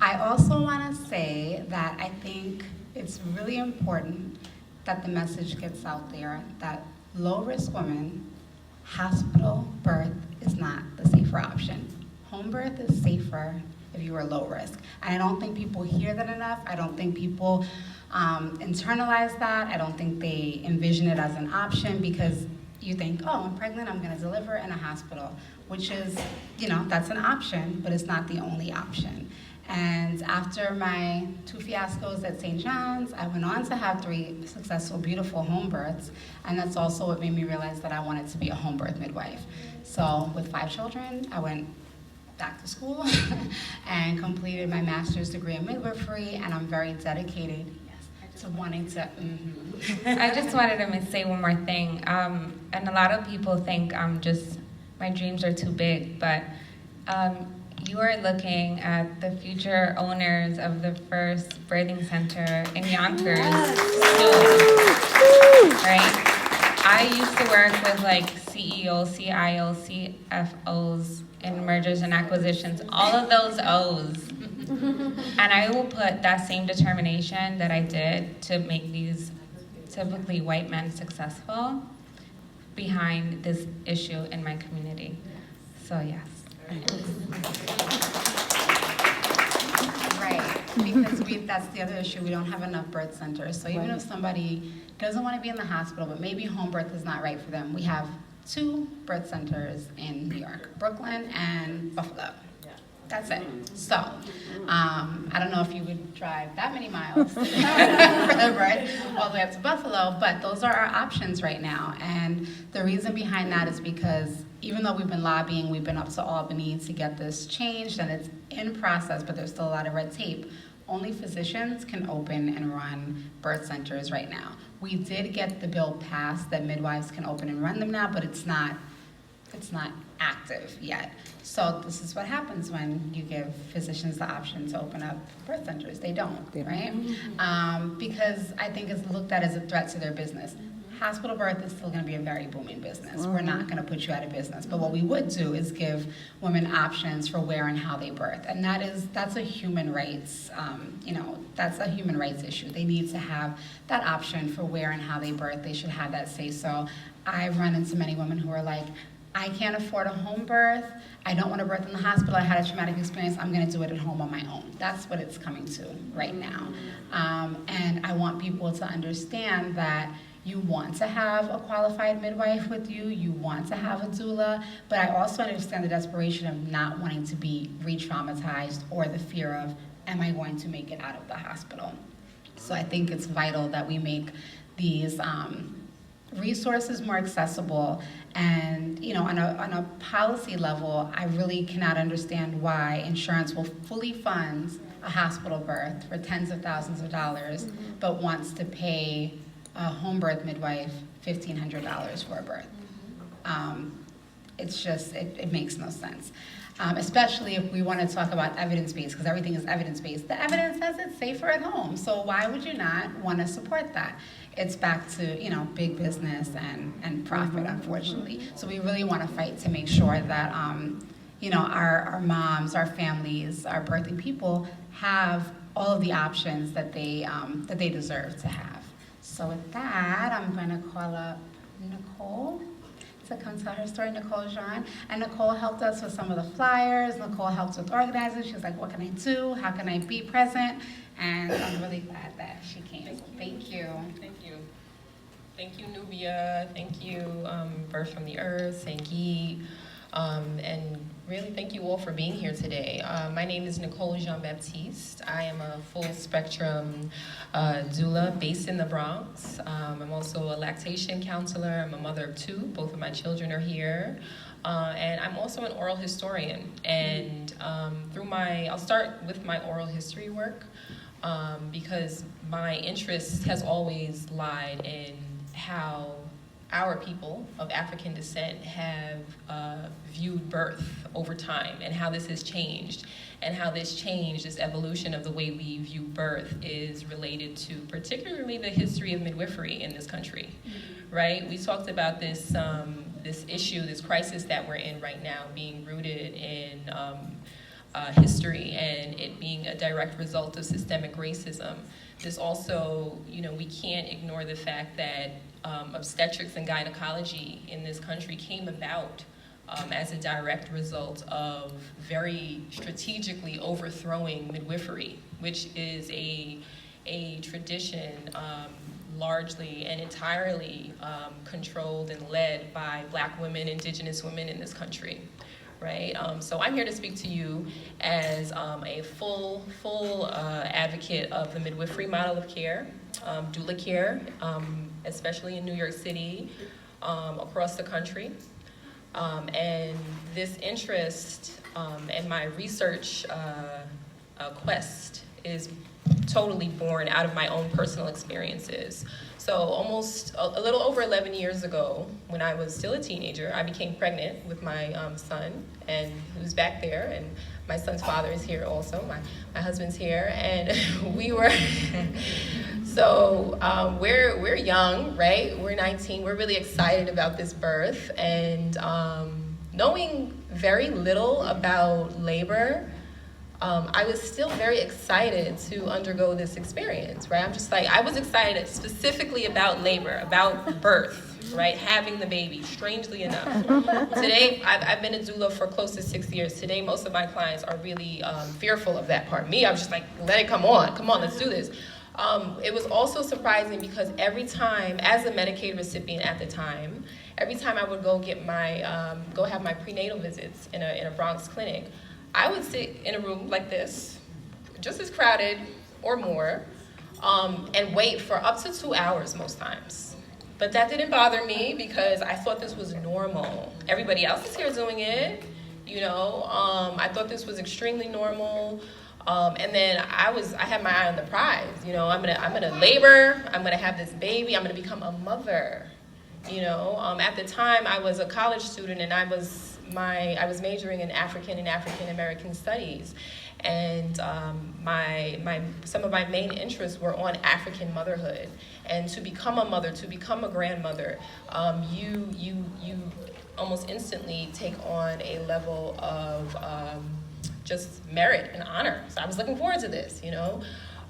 S1: I also want to say that I think it's really important that the message gets out there that low-risk women hospital birth is not the safer option. Home birth is safer if you are low risk. And I don't think people hear that enough. I don't think people internalize that. I don't think they envision it as an option, because you think, oh, I'm pregnant, I'm gonna deliver in a hospital, which is, that's an option, but it's not the only option. And after my 2 fiascos at St. John's, I went on to have 3 successful, beautiful home births, and that's also what made me realize that I wanted to be a home birth midwife. So with 5 children, I went back to school and completed my master's degree in midwifery, and I'm very dedicated to wanting to.
S6: I just wanted to say one more thing. And a lot of people think my dreams are too big, but you are looking at the future owners of the first birthing center in Yonkers soon, right? I used to work with CEOs, CIOs, CFOs in mergers and acquisitions, all of those O's. And I will put that same determination that I did to make these typically white men successful behind this issue in my community. So yes.
S1: Right, because that's the other issue. We don't have enough birth centers. So even if somebody doesn't want to be in the hospital, but maybe home birth is not right for them, we have 2 birth centers in New York, Brooklyn and Buffalo. That's it. So, I don't know if you would drive that many miles for the birth all the way up to Buffalo, but those are our options right now. And the reason behind that is because even though we've been lobbying, we've been up to Albany to get this changed, and it's in process, but there's still a lot of red tape. Only physicians can open and run birth centers right now. We did get the bill passed that midwives can open and run them now, but it's not active yet. So this is what happens when you give physicians the option to open up birth centers. They don't, right? Because I think it's looked at as a threat to their business. Hospital birth is still going to be a very booming business. We're not going to put you out of business. But what we would do is give women options for where and how they birth. And that's a human rights, that's a human rights issue. They need to have that option for where and how they birth. They should have that say so. I've run into many women who are like, I can't afford a home birth. I don't want to birth in the hospital. I had a traumatic experience. I'm going to do it at home on my own. That's what it's coming to right now. And I want people to understand that you want to have a qualified midwife with you. You want to have a doula. But I also understand the desperation of not wanting to be re-traumatized, or the fear of, am I going to make it out of the hospital? So I think it's vital that we make these resources more accessible. And on a policy level, I really cannot understand why insurance will fully fund a hospital birth for tens of thousands of dollars, but wants to pay a home birth midwife $1,500 for a birth. It's just, it makes no sense. Especially if we want to talk about evidence-based, because everything is evidence-based. The evidence says it's safer at home, so why would you not want to support that? It's back to, big business and profit, unfortunately. So we really want to fight to make sure that, our moms, our families, our birthing people have all of the options that they deserve to have. So with that, I'm going to call up Nicole to come tell her story, Nicole Jean. And Nicole helped us with some of the flyers. Nicole helped with organizing. She was like, what can I do? How can I be present? And I'm really glad that she came. Thank you.
S7: Thank you. Thank you, Nubia. Thank you, Birth from the Earth, Sangeet. And really thank you all for being here today. My name is Nicole Jean-Baptiste. I am a full spectrum doula based in the Bronx. I'm also a lactation counselor. I'm a mother of 2. Both of my children are here. And I'm also an oral historian. And I'll start with my oral history work because my interest has always lied in how our people of African descent have viewed birth over time, and how this has changed, and how this change, this evolution of the way we view birth, is related to particularly the history of midwifery in this country, right? We talked about this issue, this crisis that we're in right now, being rooted in history, and it being a direct result of systemic racism. There's also, we can't ignore the fact that obstetrics and gynecology in this country came about as a direct result of very strategically overthrowing midwifery, which is a tradition largely and entirely controlled and led by Black women, indigenous women in this country, right? So I'm here to speak to you as a full advocate of the midwifery model of care, doula care, especially in New York City, across the country. And this interest and my research quest is totally born out of my own personal experiences. So almost a little over 11 years ago, when I was still a teenager, I became pregnant with my son, and he was back there, and my son's father is here also, my husband's here, and we were, so we're young, right? We're 19, we're really excited about this birth, and knowing very little about labor, I was still very excited to undergo this experience, right? I'm just like, I was excited specifically about labor, about birth, right? Having the baby, strangely enough. Today, I've been a doula for close to 6 years. Today, most of my clients are really fearful of that part. Me, I was just like, let it come on, let's do this. It was also surprising because every time, as a Medicaid recipient at the time, every time I would go get my, go have my prenatal visits in a Bronx clinic, I would sit in a room like this, just as crowded or more, and wait for up to 2 hours most times. But that didn't bother me because I thought this was normal. Everybody else is here doing it, you know. I thought this was extremely normal. And then I had my eye on the prize, you know. I'm gonna labor, I'm gonna have this baby, I'm gonna become a mother, you know. At the time, I was a college student, and I was majoring in African and African American studies, and some of my main interests were on African motherhood. And to become a mother, to become a grandmother, you almost instantly take on a level of just merit and honor. So I was looking forward to this, you know.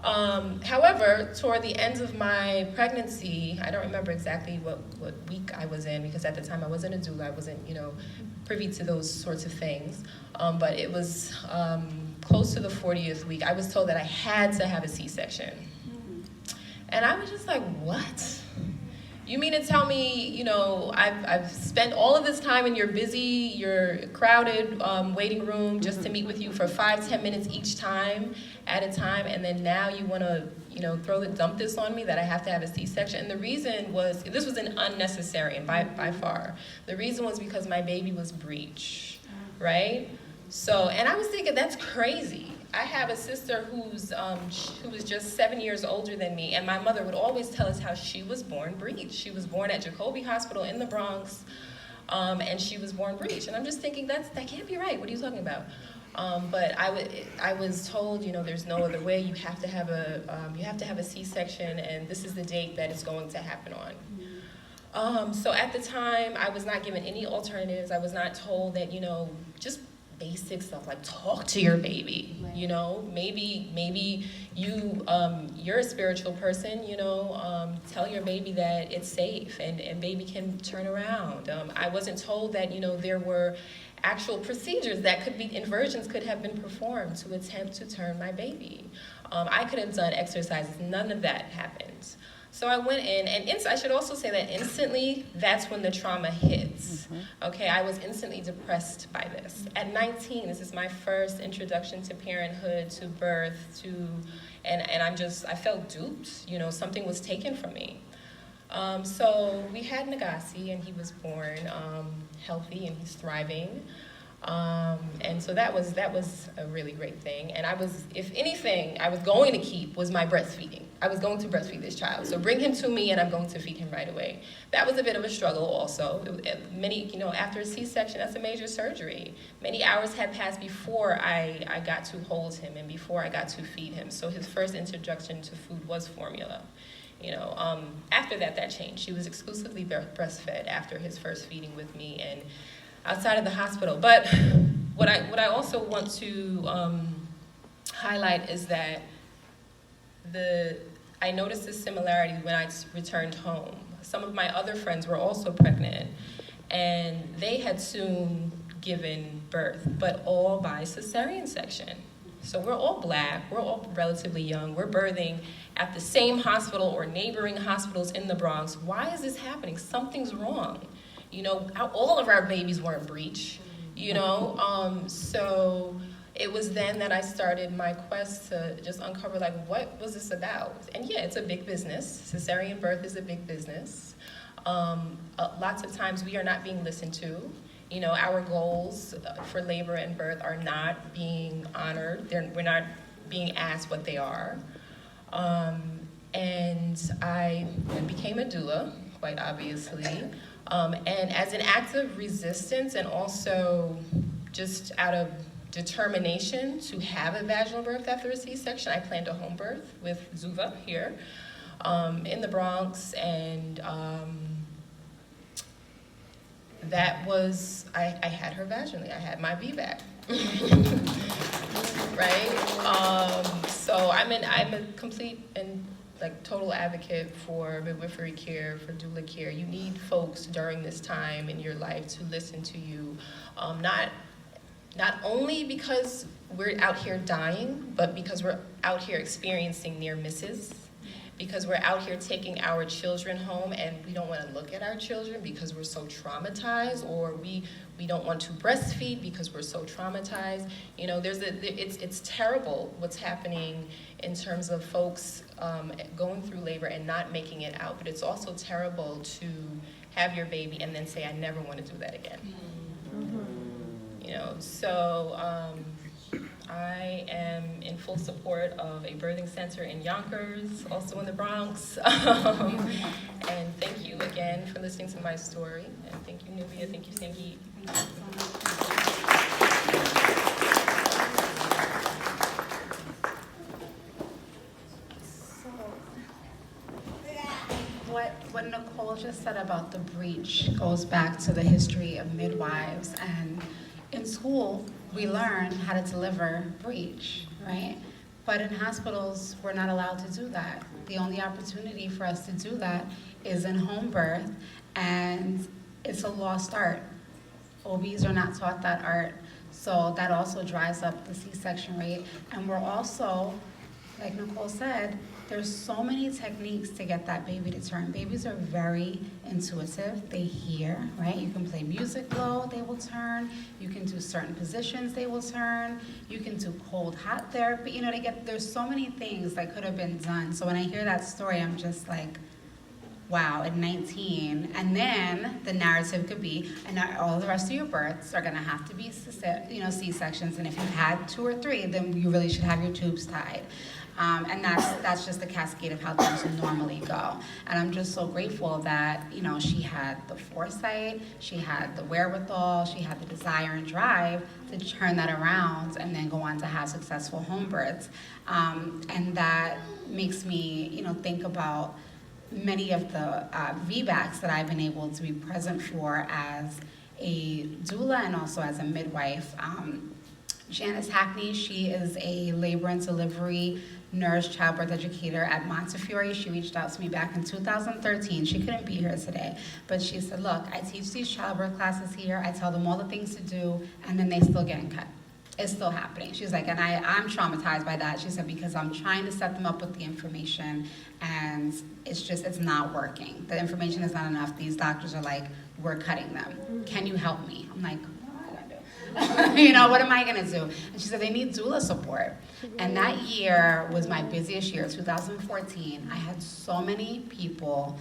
S7: However, toward the end of my pregnancy, I don't remember exactly what week I was in, because at the time I wasn't a doula, I wasn't, you know, privy to those sorts of things. But it was close to the 40th week. I was told that I had to have a C-section. And I was just like, what? You mean to tell me, you know, I've spent all of this time in your crowded waiting room just to meet with you for 5-10 minutes each time at a time, and then now you want to, you know, dump this on me that I have to have a C-section? And the reason was, this was an unnecessary, and by far, the reason was because my baby was breech, right? So, and I was thinking, that's crazy. I have a sister who was just 7 years older than me, and my mother would always tell us how she was born breech. She was born at Jacoby Hospital in the Bronx, and she was born breech. And I'm just thinking, that can't be right. What are you talking about? But I was told, you know, there's no other way. You have to have a C-section, and this is the date that it's going to happen on. So at the time, I was not given any alternatives. I was not told that, you know, just basic stuff like talk to your baby, you know, maybe you're a spiritual person, you know, tell your baby that it's safe and baby can turn around. I wasn't told that, you know, there were actual procedures that inversions could have been performed to attempt to turn my baby. I could have done exercises, none of that happened. So I went in, and I should also say that instantly, that's when the trauma hits. Okay, I was instantly depressed by this. At 19, this is my first introduction to parenthood, to birth, and I felt duped. You know, something was taken from me. So we had Nagasi, and he was born healthy, and he's thriving. And so that was a really great thing. And if anything, I was going to keep was my breastfeeding. I was going to breastfeed this child. So bring him to me, and I'm going to feed him right away. That was a bit of a struggle also. After a C-section, that's a major surgery. Many hours had passed before I got to hold him and before I got to feed him. So his first introduction to food was formula. You know, after that changed. She was exclusively breastfed after his first feeding with me and outside of the hospital. But what I also want to highlight is that I noticed this similarity when I returned home. some of my other friends were also pregnant, and they had soon given birth, but all by cesarean section. So we're all Black, we're all relatively young, we're birthing at the same hospital or neighboring hospitals in the Bronx. Why is this happening? Something's wrong. You know, all of our babies weren't breech, you know? So it was then that I started my quest to just uncover, like, what was this about? And yeah, it's a big business. Cesarean birth is a big business. Lots of times we are not being listened to. You know, our goals for labor and birth are not being honored. We're not being asked what they are. And I became a doula, quite obviously. And as an act of resistance and also just out of determination to have a vaginal birth after a C-section, I planned a home birth with Zuva here in the Bronx. And that was, I had her vaginally. I had my VBAC, right? So I'm a complete and like total advocate for midwifery care, for doula care. You need folks during this time in your life to listen to you, not only because we're out here dying, but because we're out here experiencing near misses, because we're out here taking our children home and we don't want to look at our children because we're so traumatized, or we don't want to breastfeed because we're so traumatized. You know, it's terrible what's happening in terms of folks going through labor and not making it out, but it's also terrible to have your baby and then say, I never want to do that again. You know, so I am in full support of a birthing center in Yonkers, also in the Bronx. And thank you again for listening to my story. And thank you, Nubia. Thank you, Sangeet.
S1: What Nicole just said about the breach goes back to the history of midwives. And in school, we learn how to deliver breech, right? But in hospitals, we're not allowed to do that. The only opportunity for us to do that is in home birth, and it's a lost art. OBs are not taught that art, so that also drives up the C-section rate. And we're also, like Nicole said, there's so many techniques to get that baby to turn. Babies are very intuitive. They hear, right? You can play music low, they will turn. You can do certain positions, they will turn. You can do cold, hot therapy. You know, there's so many things that could have been done. So when I hear that story, I'm just like, wow, at 19. And then the narrative could be, and all the rest of your births are gonna have to be, C-sections. And if you've had 2 or 3, then you really should have your tubes tied. And that's just the cascade of how things normally go. And I'm just so grateful that, you know, she had the foresight, she had the wherewithal, she had the desire and drive to turn that around and then go on to have successful home births. And that makes me, you know, think about many of the VBACs that I've been able to be present for as a doula and also as a midwife. Janice Hackney, she is a labor and delivery nurse, childbirth educator at Montefiore. She reached out to me back in 2013. She couldn't be here today, but she said, look, I teach these childbirth classes here. I tell them all the things to do, and then they still getting cut. It's still happening. She's like, and I'm traumatized by that. She said, because I'm trying to set them up with the information, and it's not working. The information is not enough. These doctors are like, we're cutting them. Can you help me? I'm like, you know, what am I gonna do? And she said, they need doula support. And that year was my busiest year, 2014. I had so many people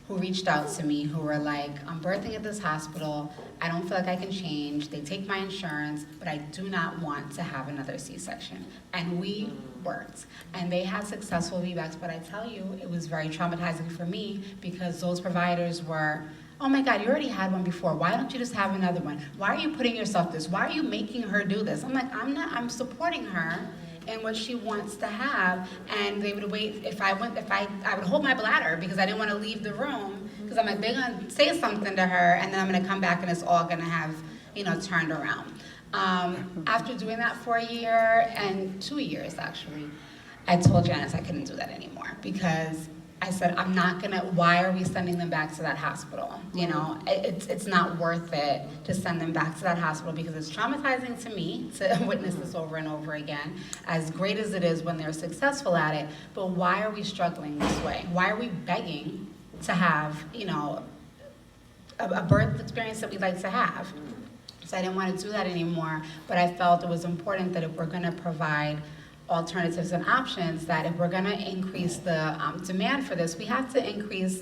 S1: who reached out to me who were like, I'm birthing at this hospital, I don't feel like I can change, they take my insurance, but I do not want to have another C-section. And we worked. And they had successful VBACs, but I tell you, it was very traumatizing for me because those providers were, oh my God, you already had one before. Why don't you just have another one? Why are you putting yourself this? Why are you making her do this? I'm like, I'm supporting her in what she wants to have. And they would wait, I would hold my bladder because I didn't want to leave the room because I'm like, they're gonna say something to her and then I'm gonna come back and it's all gonna have, you know, turned around. After doing that for a year and 2 years actually, I told Janice I couldn't do that anymore because I said, I'm not gonna, why are we sending them back to that hospital? You know, it's not worth it to send them back to that hospital because it's traumatizing to me to witness this over and over again, as great as it is when they're successful at it, but why are we struggling this way? Why are we begging to have, you know, a birth experience that we'd like to have? So I didn't want to do that anymore, but I felt it was important that if we're gonna provide alternatives and options, that if we're going to increase the demand for this, we have to increase,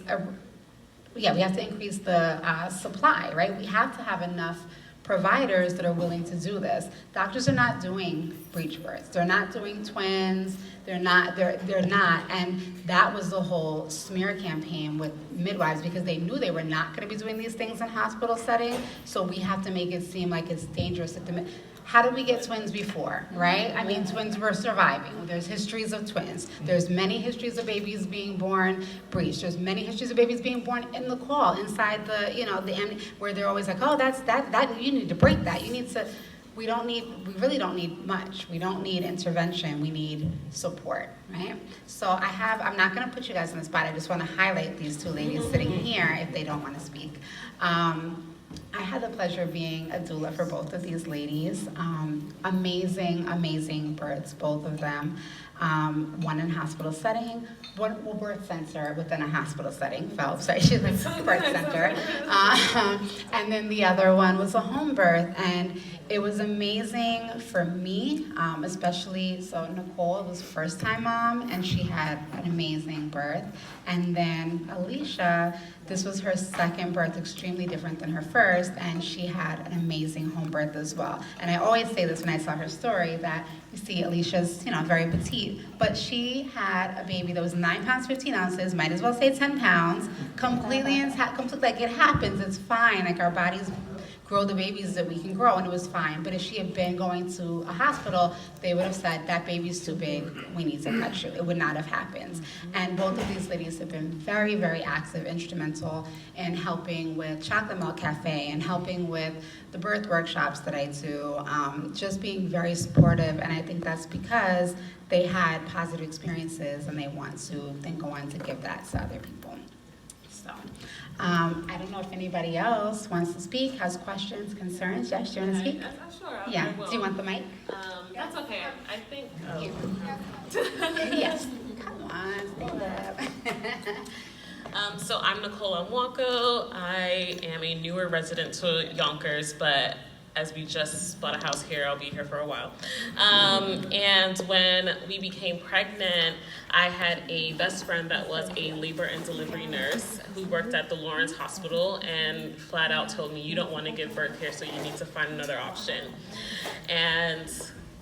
S1: we have to increase the supply, right? We have to have enough providers that are willing to do this. Doctors are not doing breech births. They're not doing twins. They're not, and that was the whole smear campaign with midwives because they knew they were not going to be doing these things in hospital setting, so we have to make it seem like it's dangerous. How did we get twins before, right? I mean, twins were surviving. There's histories of twins. There's many histories of babies being born breech. There's many histories of babies being born in the call, inside the, you know, the end, where they're always like, oh, that you need to break that. You need to, we really don't need much. We don't need intervention. We need support, right? So I'm not gonna put you guys on the spot. I just wanna highlight these two ladies sitting here if they don't wanna speak. I had the pleasure of being a doula for both of these ladies. Amazing, amazing births, both of them. One in hospital setting, one birth center within a hospital setting. She's like birth center. And then the other one was a home birth, and it was amazing for me, especially, so Nicole was first-time mom, and she had an amazing birth. And then Alicia, this was her second birth, extremely different than her first, and she had an amazing home birth as well. And I always say this when I tell her story, that you see Alicia's, you know, very petite, but she had a baby that was 9 pounds, 15 ounces, might as well say 10 pounds, completely intact, like it happens, it's fine, like our bodies grow the babies that we can grow, and it was fine. But if she had been going to a hospital, they would have said, that baby's too big, we need to cut you. It would not have happened. And both of these ladies have been very, very active, instrumental in helping with Chocolate Milk Cafe and helping with the birth workshops that I do, just being very supportive. And I think that's because they had positive experiences and they want to then go on to give that to other people. So, I don't know if anybody else wants to speak, has questions, concerns. Josh, do you want to speak?
S8: Sure.
S1: Yeah.
S8: I will.
S1: Do you want the mic?
S8: That's okay. I think.
S1: Yes. Come on, stand up.
S8: So I'm Nicole Nwako. I am a newer resident to Yonkers, but as we just bought a house here, I'll be here for a while. And when we became pregnant, I had a best friend that was a labor and delivery nurse who worked at the Lawrence Hospital and flat out told me, you don't want to give birth here, so you need to find another option. And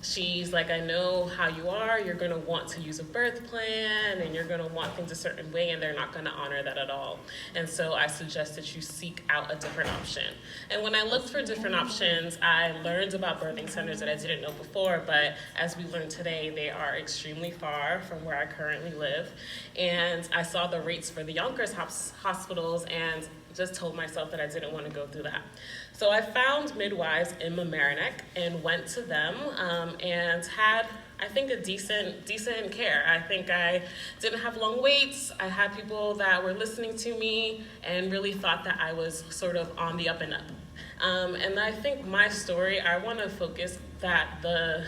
S8: she's like, I know how you are. You're going to want to use a birth plan, and you're going to want things a certain way, and they're not going to honor that at all. And so I suggest that you seek out a different option. And when I looked for different options, I learned about birthing centers that I didn't know before, but as we learned today, they are extremely far from where I currently live. And I saw the rates for the Yonkers hospitals and just told myself that I didn't want to go through that. So I found midwives in Mamaroneck and went to them and had, I think, a decent care. I think I didn't have long waits. I had people that were listening to me and really thought that I was sort of on the up and up. And I think my story, I want to focus that the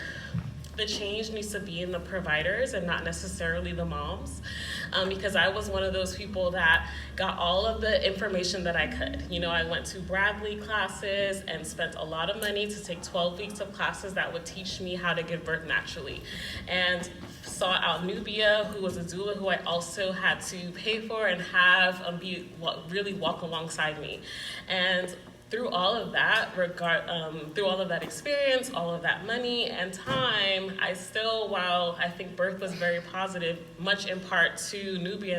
S8: change needs to be in the providers and not necessarily the moms, because I was one of those people that got all of the information that I could. You know, I went to Bradley classes and spent a lot of money to take 12 weeks of classes that would teach me how to give birth naturally. And sought out Nubia, who was a doula who I also had to pay for and have really walk alongside me. And through all of that, through all of that experience, all of that money and time, I still, while I think birth was very positive, much in part to Nubia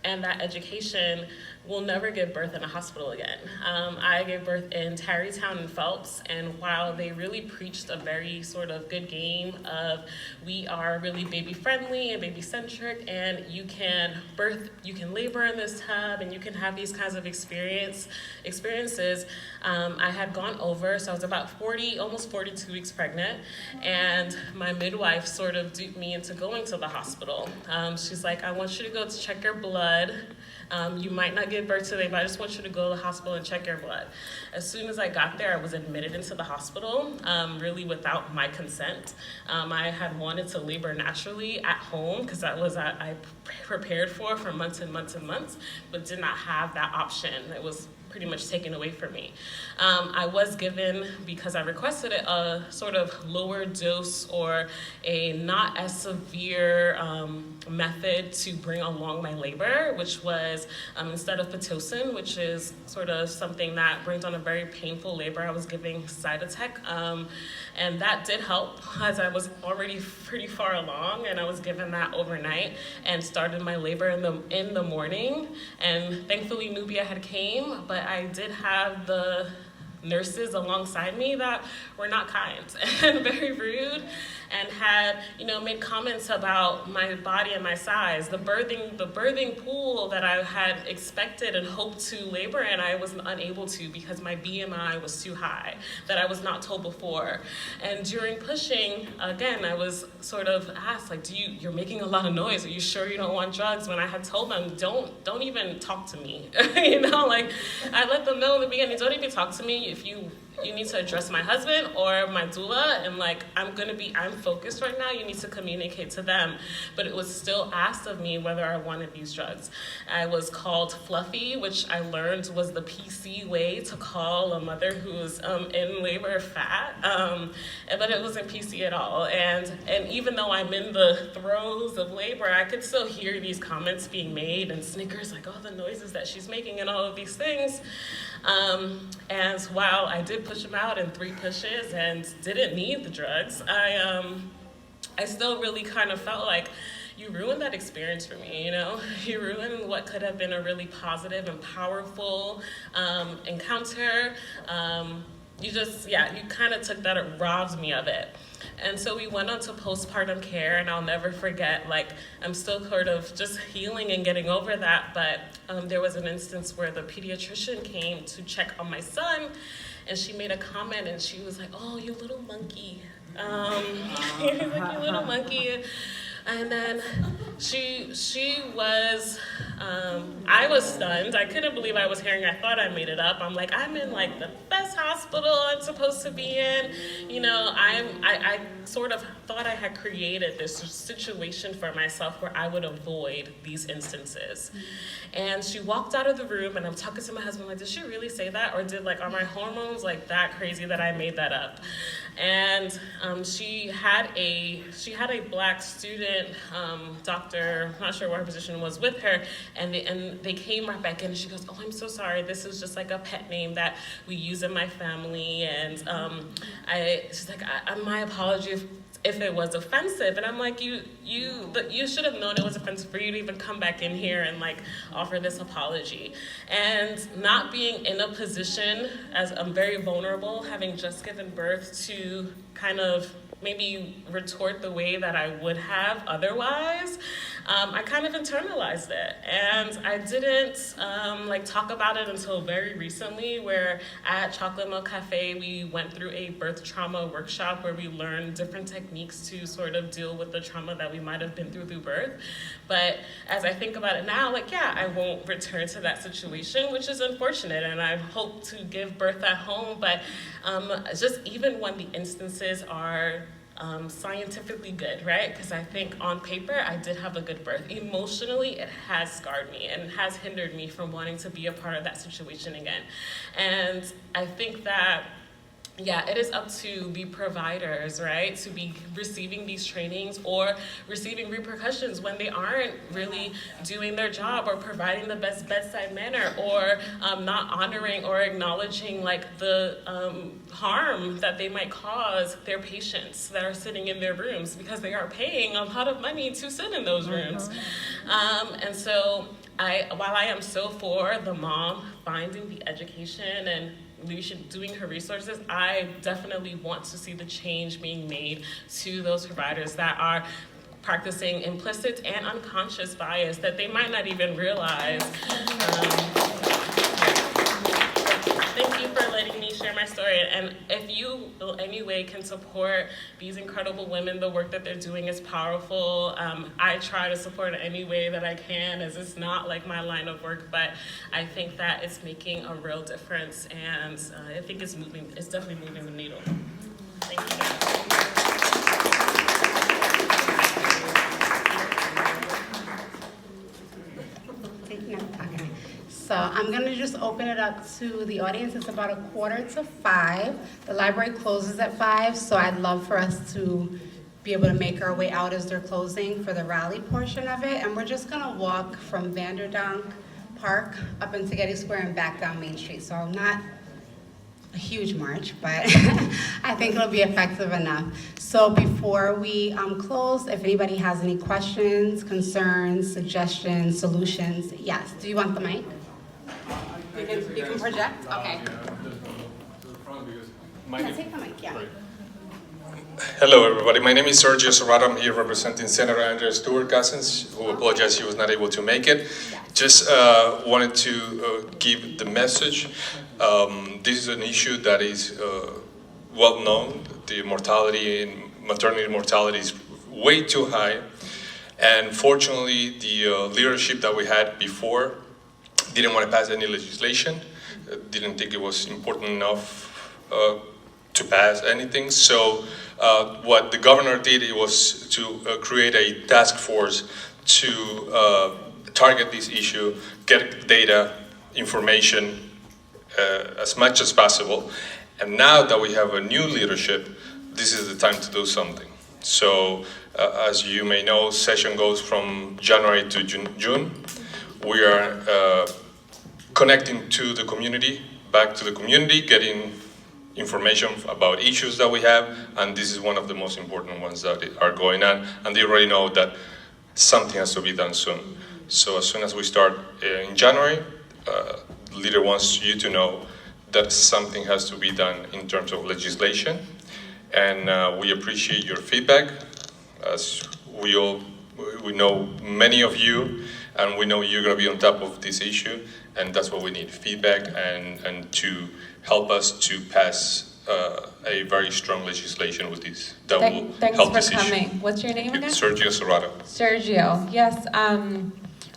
S8: and that education, will never give birth in a hospital again. I gave birth in Tarrytown and Phelps, and while they really preached a very sort of good game of we are really baby friendly and baby centric, and you can labor in this tub, and you can have these kinds of experiences. I had gone over, so I was about 40, almost 42 weeks pregnant, and my midwife sort of duped me into going to the hospital. She's like, I want you to go to check your blood. You might not give birth today, but I just want you to go to the hospital and check your blood. As soon as I got there, I was admitted into the hospital, really without my consent. I had wanted to labor naturally at home because that was I prepared for months and months and months, but did not have that option. It was pretty much taken away from me. I was given, because I requested it, a sort of lower dose or a not as severe method to bring along my labor, which was instead of Pitocin, which is sort of something that brings on a very painful labor, I was giving Cytotec, and that did help as I was already pretty far along, and I was given that overnight and started my labor in the morning. And thankfully Nubia had came, but I did have the nurses alongside me that were not kind and very rude, and had, made comments about my body and my size. The birthing pool that I had expected and hoped to labor in, I was unable to because my BMI was too high, that I was not told before. And during pushing, again, I was sort of asked, like, you're making a lot of noise. Are you sure you don't want drugs? When I had told them, don't even talk to me. I let them know in the beginning, don't even talk to me. If you need to address my husband or my doula, and I'm focused right now, you need to communicate to them. But it was still asked of me whether I wanted these drugs. I was called fluffy, which I learned was the PC way to call a mother who was in labor fat, but it wasn't PC at all. And even though I'm in the throes of labor, I could still hear these comments being made and snickers, like, oh, the noises that she's making and all of these things. And while I did push him out in 3 pushes and didn't need the drugs, I still really kind of felt like you ruined that experience for me, You ruined what could have been a really positive and powerful encounter. You kind of took that, it robbed me of it. And so we went on to postpartum care, and I'll never forget, I'm still sort of just healing and getting over that, but there was an instance where the pediatrician came to check on my son, and she made a comment, and she was like, oh, you little monkey. You little monkey. And then she was, I was stunned. I couldn't believe I was hearing. I thought I made it up. I'm like, I'm in the best hospital I'm supposed to be in. I sort of thought I had created this situation for myself where I would avoid these instances. And she walked out of the room, and I'm talking to my husband, did she really say that? Or are my hormones that crazy that I made that up? And she had a Black student doctor, I'm not sure what her position was, with her, and they came right back in, and she goes, oh, I'm so sorry, this is just a pet name that we use in my family, and she's like, my apology if it was offensive. And I'm like, you should have known it was offensive for you to even come back in here and offer this apology. And not being in a position, as I'm very vulnerable, having just given birth, to kind of maybe retort the way that I would have otherwise, I kind of internalized it. And I didn't talk about it until very recently, where at Chocolate Milk Cafe, we went through a birth trauma workshop where we learned different techniques to sort of deal with the trauma that we might have been through birth. But as I think about it now, I won't return to that situation, which is unfortunate, and I hope to give birth at home. But just even when the instances are scientifically good, right? Because I think on paper, I did have a good birth. Emotionally, it has scarred me and has hindered me from wanting to be a part of that situation again. And I think that, it is up to the providers, right, to be receiving these trainings or receiving repercussions when they aren't really doing their job or providing the best bedside manner, or not honoring or acknowledging the harm that they might cause their patients that are sitting in their rooms, because they are paying a lot of money to sit in those rooms. And so while I am so for the mom finding the education and doing her resources, I definitely want to see the change being made to those providers that are practicing implicit and unconscious bias that they might not even realize. Thank you for letting me share my story. And if you in any way can support these incredible women, the work that they're doing is powerful. I try to support in any way that I can, as it's not like my line of work, but I think that it's making a real difference, and I think it's definitely moving the needle. Thank you guys.
S1: Okay. So I'm gonna just open it up to the audience. It's about 4:45. The library closes at 5, so I'd love for us to be able to make our way out as they're closing for the rally portion of it. And we're just gonna walk from Vanderdonk Park up into Getty Square and back down Main Street. So not a huge march, but I think it'll be effective enough. So before we close, if anybody has any questions, concerns, suggestions, solutions, yes. Do you want the mic? You can project? Okay. Yeah, take the mic, yeah.
S9: Hello, everybody. My name is Sergio Serrato. I'm here representing Senator Andrea Stewart Cousins, who apologized she was not able to make it. Just wanted to give the message. This is an issue that is well known. The mortality and maternity mortality is way too high. And fortunately, the leadership that we had before didn't want to pass any legislation, didn't think it was important enough to pass anything. So what the governor did, it was to create a task force to target this issue, get data, information as much as possible. And now that we have a new leadership, this is the time to do something. So as you may know, session goes from January to June. We are connecting to the community, back to the community, getting information about issues that we have, and this is one of the most important ones that are going on, and they already know that something has to be done soon. So as soon as we start in January, the leader wants you to know that something has to be done in terms of legislation, and we appreciate your feedback. As we know many of you, and we know you're going to be on top of this issue, and that's what we need, feedback and to help us to pass a very strong legislation with this that will help this issue.
S6: Thanks for coming. What's your name again?
S9: Sergio Serrato.
S6: Sergio, yes.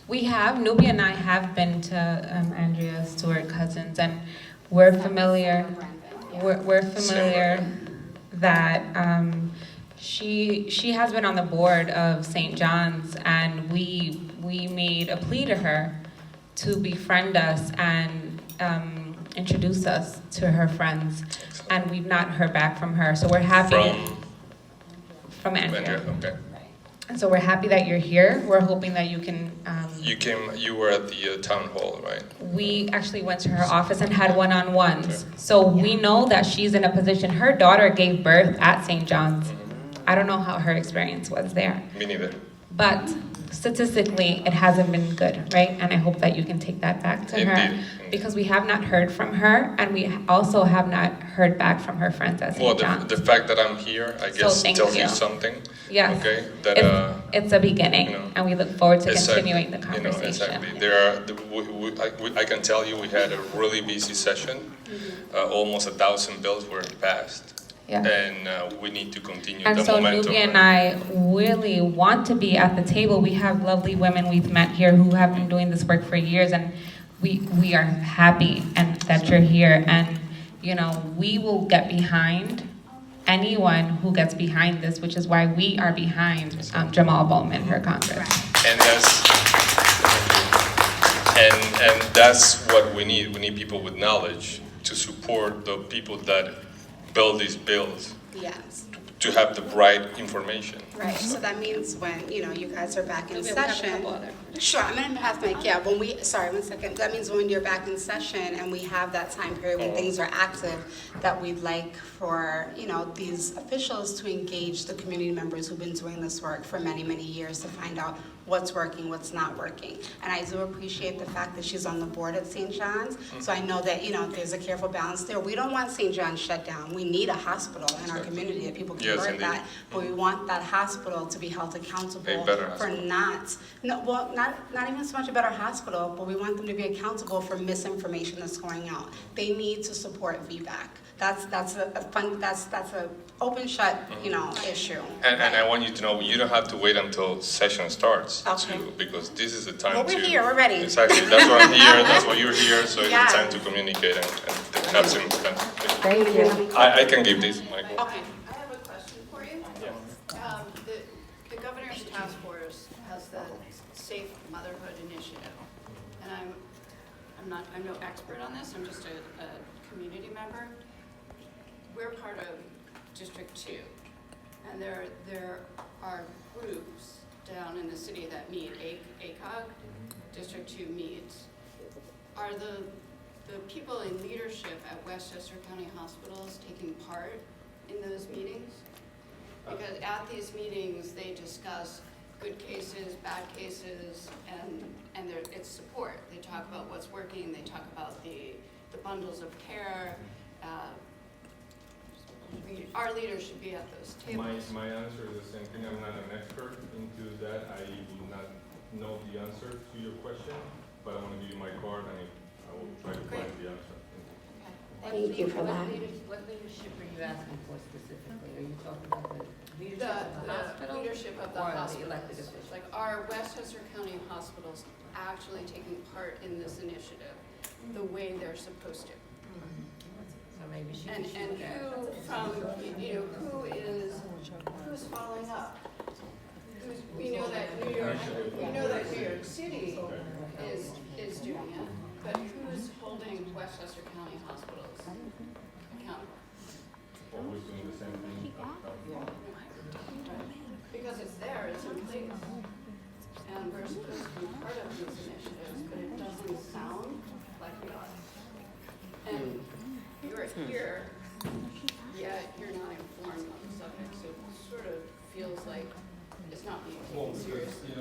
S6: Nubia and I have been to Andrea Stewart Cousins, and we're familiar. We're familiar that she has been on the board of St. John's, and we made a plea to her to befriend us and introduce us to her friends, and we've not heard back from her. So we're happy. From Andrea.
S9: Okay.
S6: And so we're happy that you're here. We're hoping that you can.
S9: You were at the town hall, right?
S6: We actually went to her office and had one-on-ones. Okay. So we know that she's in a position. Her daughter gave birth at St. John's. I don't know how her experience was there.
S9: Me neither.
S6: But statistically, it hasn't been good, right? And I hope that you can take that back to her. Because we have not heard from her, and we also have not heard back from her friends at St. John's.
S9: The fact that I'm here, I guess, tells you something.
S6: Yes.
S9: Okay. That
S6: it's a beginning, and we look forward to continuing the conversation.
S9: Exactly. I can tell you, we had a really busy session. Almost 1,000 bills were passed.
S6: Yeah.
S9: And we need to continue
S6: and
S9: the
S6: so
S9: momentum.
S6: Nubia and I really want to be at the table. We have lovely women we've met here who have been doing this work for years, and we are happy and that you're here. And we will get behind anyone who gets behind this, which is why we are behind Jamal Bowman for Congress.
S9: And that's what we need. We need people with knowledge to support the people that build these bills.
S1: Yes.
S9: To have the right information.
S1: Right. So that means when you guys are back in session. Sure. I'm gonna pass my Sorry, 1 second. That means when you're back in session and we have that time period when things are active, that we'd like for these officials to engage the community members who've been doing this work for many, many years to find out what's working, what's not working. And I do appreciate the fact that she's on the board at St. John's, so I know that, there's a careful balance there. We don't want St. John's shut down. We need a hospital in our community that people can
S9: Yes,
S1: birth
S9: indeed.
S1: at, but we want that hospital to be held accountable
S9: A better
S1: for not even so much a better hospital, but we want them to be accountable for misinformation that's going out. They need to support VBAC. That's a open shut, issue.
S9: And I want you to know, you don't have to wait until session starts
S1: Okay.
S9: because this is the time
S1: Well,
S9: to.
S1: we're here, we're ready.
S9: Exactly, that's why I'm here, that's why you're here, so it's
S1: Yeah.
S9: the time to communicate and have some.
S1: Thank you.
S9: I can give this, Michael.
S1: Okay.
S10: I have a question for you. The governor's task force has the Safe Motherhood Initiative. And I'm no expert on this, I'm just a community member. We're part of District 2. And there are groups down in the city that meet, ACOG, District 2 meets. Are the people in leadership at Westchester County Hospitals taking part in those meetings? Because at these meetings, they discuss good cases, bad cases, and it's support. They talk about what's working, they talk about the bundles of care. Our leaders should be at those tables.
S9: My answer is the same thing. I'm not an expert into that. I do not know the answer to your question, but I want to give you my card and I will try to find the answer.
S1: Thank you for that.
S11: What leadership are you asking for specifically? Are you talking about the leadership of the hospital?
S10: Leadership of the
S11: or
S10: hospitals.
S11: the elected officials?
S10: Like, are Westchester County hospitals actually taking part in this initiative the way they're supposed to?
S11: So maybe she
S10: And
S11: can shoot that.
S10: who's following up? We know that New York City is doing it, but who's holding Westchester County hospitals accountable?
S9: Always doing the same thing.
S10: Because it's there, it's in place. And we're supposed to be part of these initiatives, but it doesn't sound like we are. And you're here, yet you're not informed on the subject, so it sort of feels like it's not being taken seriously.
S9: You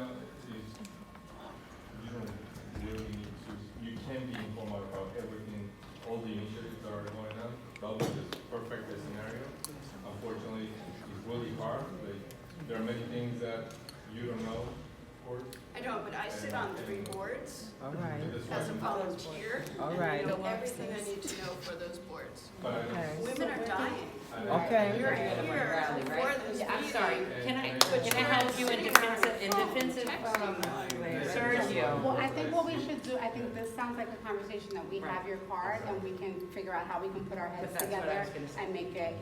S9: don't really need to, you can be informed about everything, all the initiatives that are going on. That was the perfect scenario. Unfortunately, it's really hard. There are many things that you don't know, of course.
S10: I know, but I sit on 3 boards
S11: All right.
S10: as a volunteer.
S11: All
S10: And
S11: right.
S10: I know everything I need to know for those boards.
S9: But I don't.
S10: Women are dying.
S11: Okay.
S10: You're here for this meeting.
S12: I'm sorry, can I help you in defense Sergio?
S1: Well, I think what we should do, I think this sounds like a conversation that we have your card and we can figure out how we can put our heads
S11: But that's what I
S1: together
S11: was gonna say.
S1: and make it,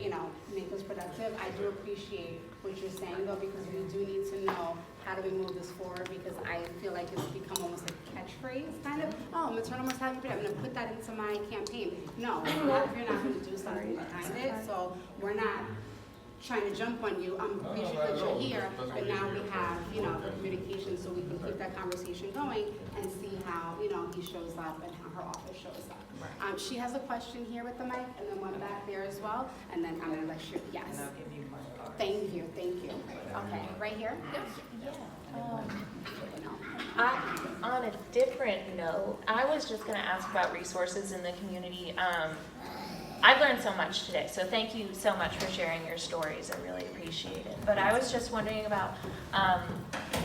S1: make this productive. I do appreciate what you're saying though, because we do need to know how do we move this forward, because I feel like it's become almost like a catchphrase, kind of. Oh, maternal mortality, I'm gonna put that into my campaign. No, not if you're not gonna do something behind it. So we're not trying to jump on you. I'm appreciative that you're here, but now we have, the communication so we can keep that conversation going and see how, he shows up and how her office shows up. She has a question here with the mic and then one back there as well. And then I'm gonna let you, yes.
S11: And I'll give you my card.
S1: Thank you. Okay, right here?
S12: On a different note, I was just going to ask about resources in the community. I've learned so much today, so thank you so much for sharing your stories. I really appreciate it. But I was just wondering about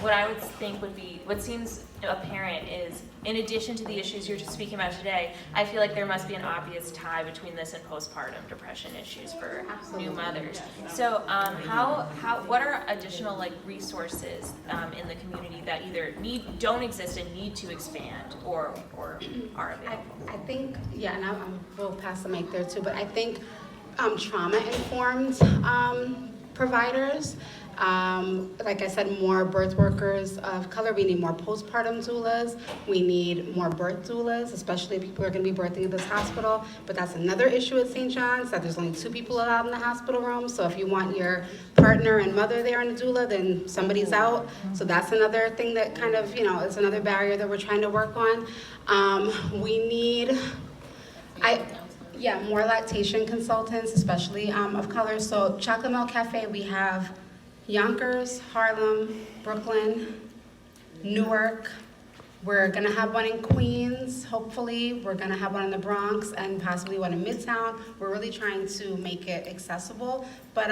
S12: what I would think would be, what seems apparent is, in addition to the issues you're just speaking about today, I feel like there must be an obvious tie between this and postpartum depression issues for new mothers. So what are additional resources in the community that either don't exist and need to expand or are available?
S1: I think, and I will pass the mic there too, but I think trauma-informed providers, like I said, more birth workers of color. We need more postpartum doulas. We need more birth doulas, especially if people are going to be birthing at this hospital. But that's another issue at St. John's, that there's only 2 people allowed in the hospital room. So if you want your partner and mother there in a doula, then somebody's out. So that's another thing that kind of, is another barrier that we're trying to work on. We need, more lactation consultants, especially of color. So Chocolate Milk Cafe, we have Yonkers, Harlem, Brooklyn, Newark. We're gonna have one in Queens, hopefully. We're gonna have one in the Bronx and possibly one in Midtown. We're really trying to make it accessible. But,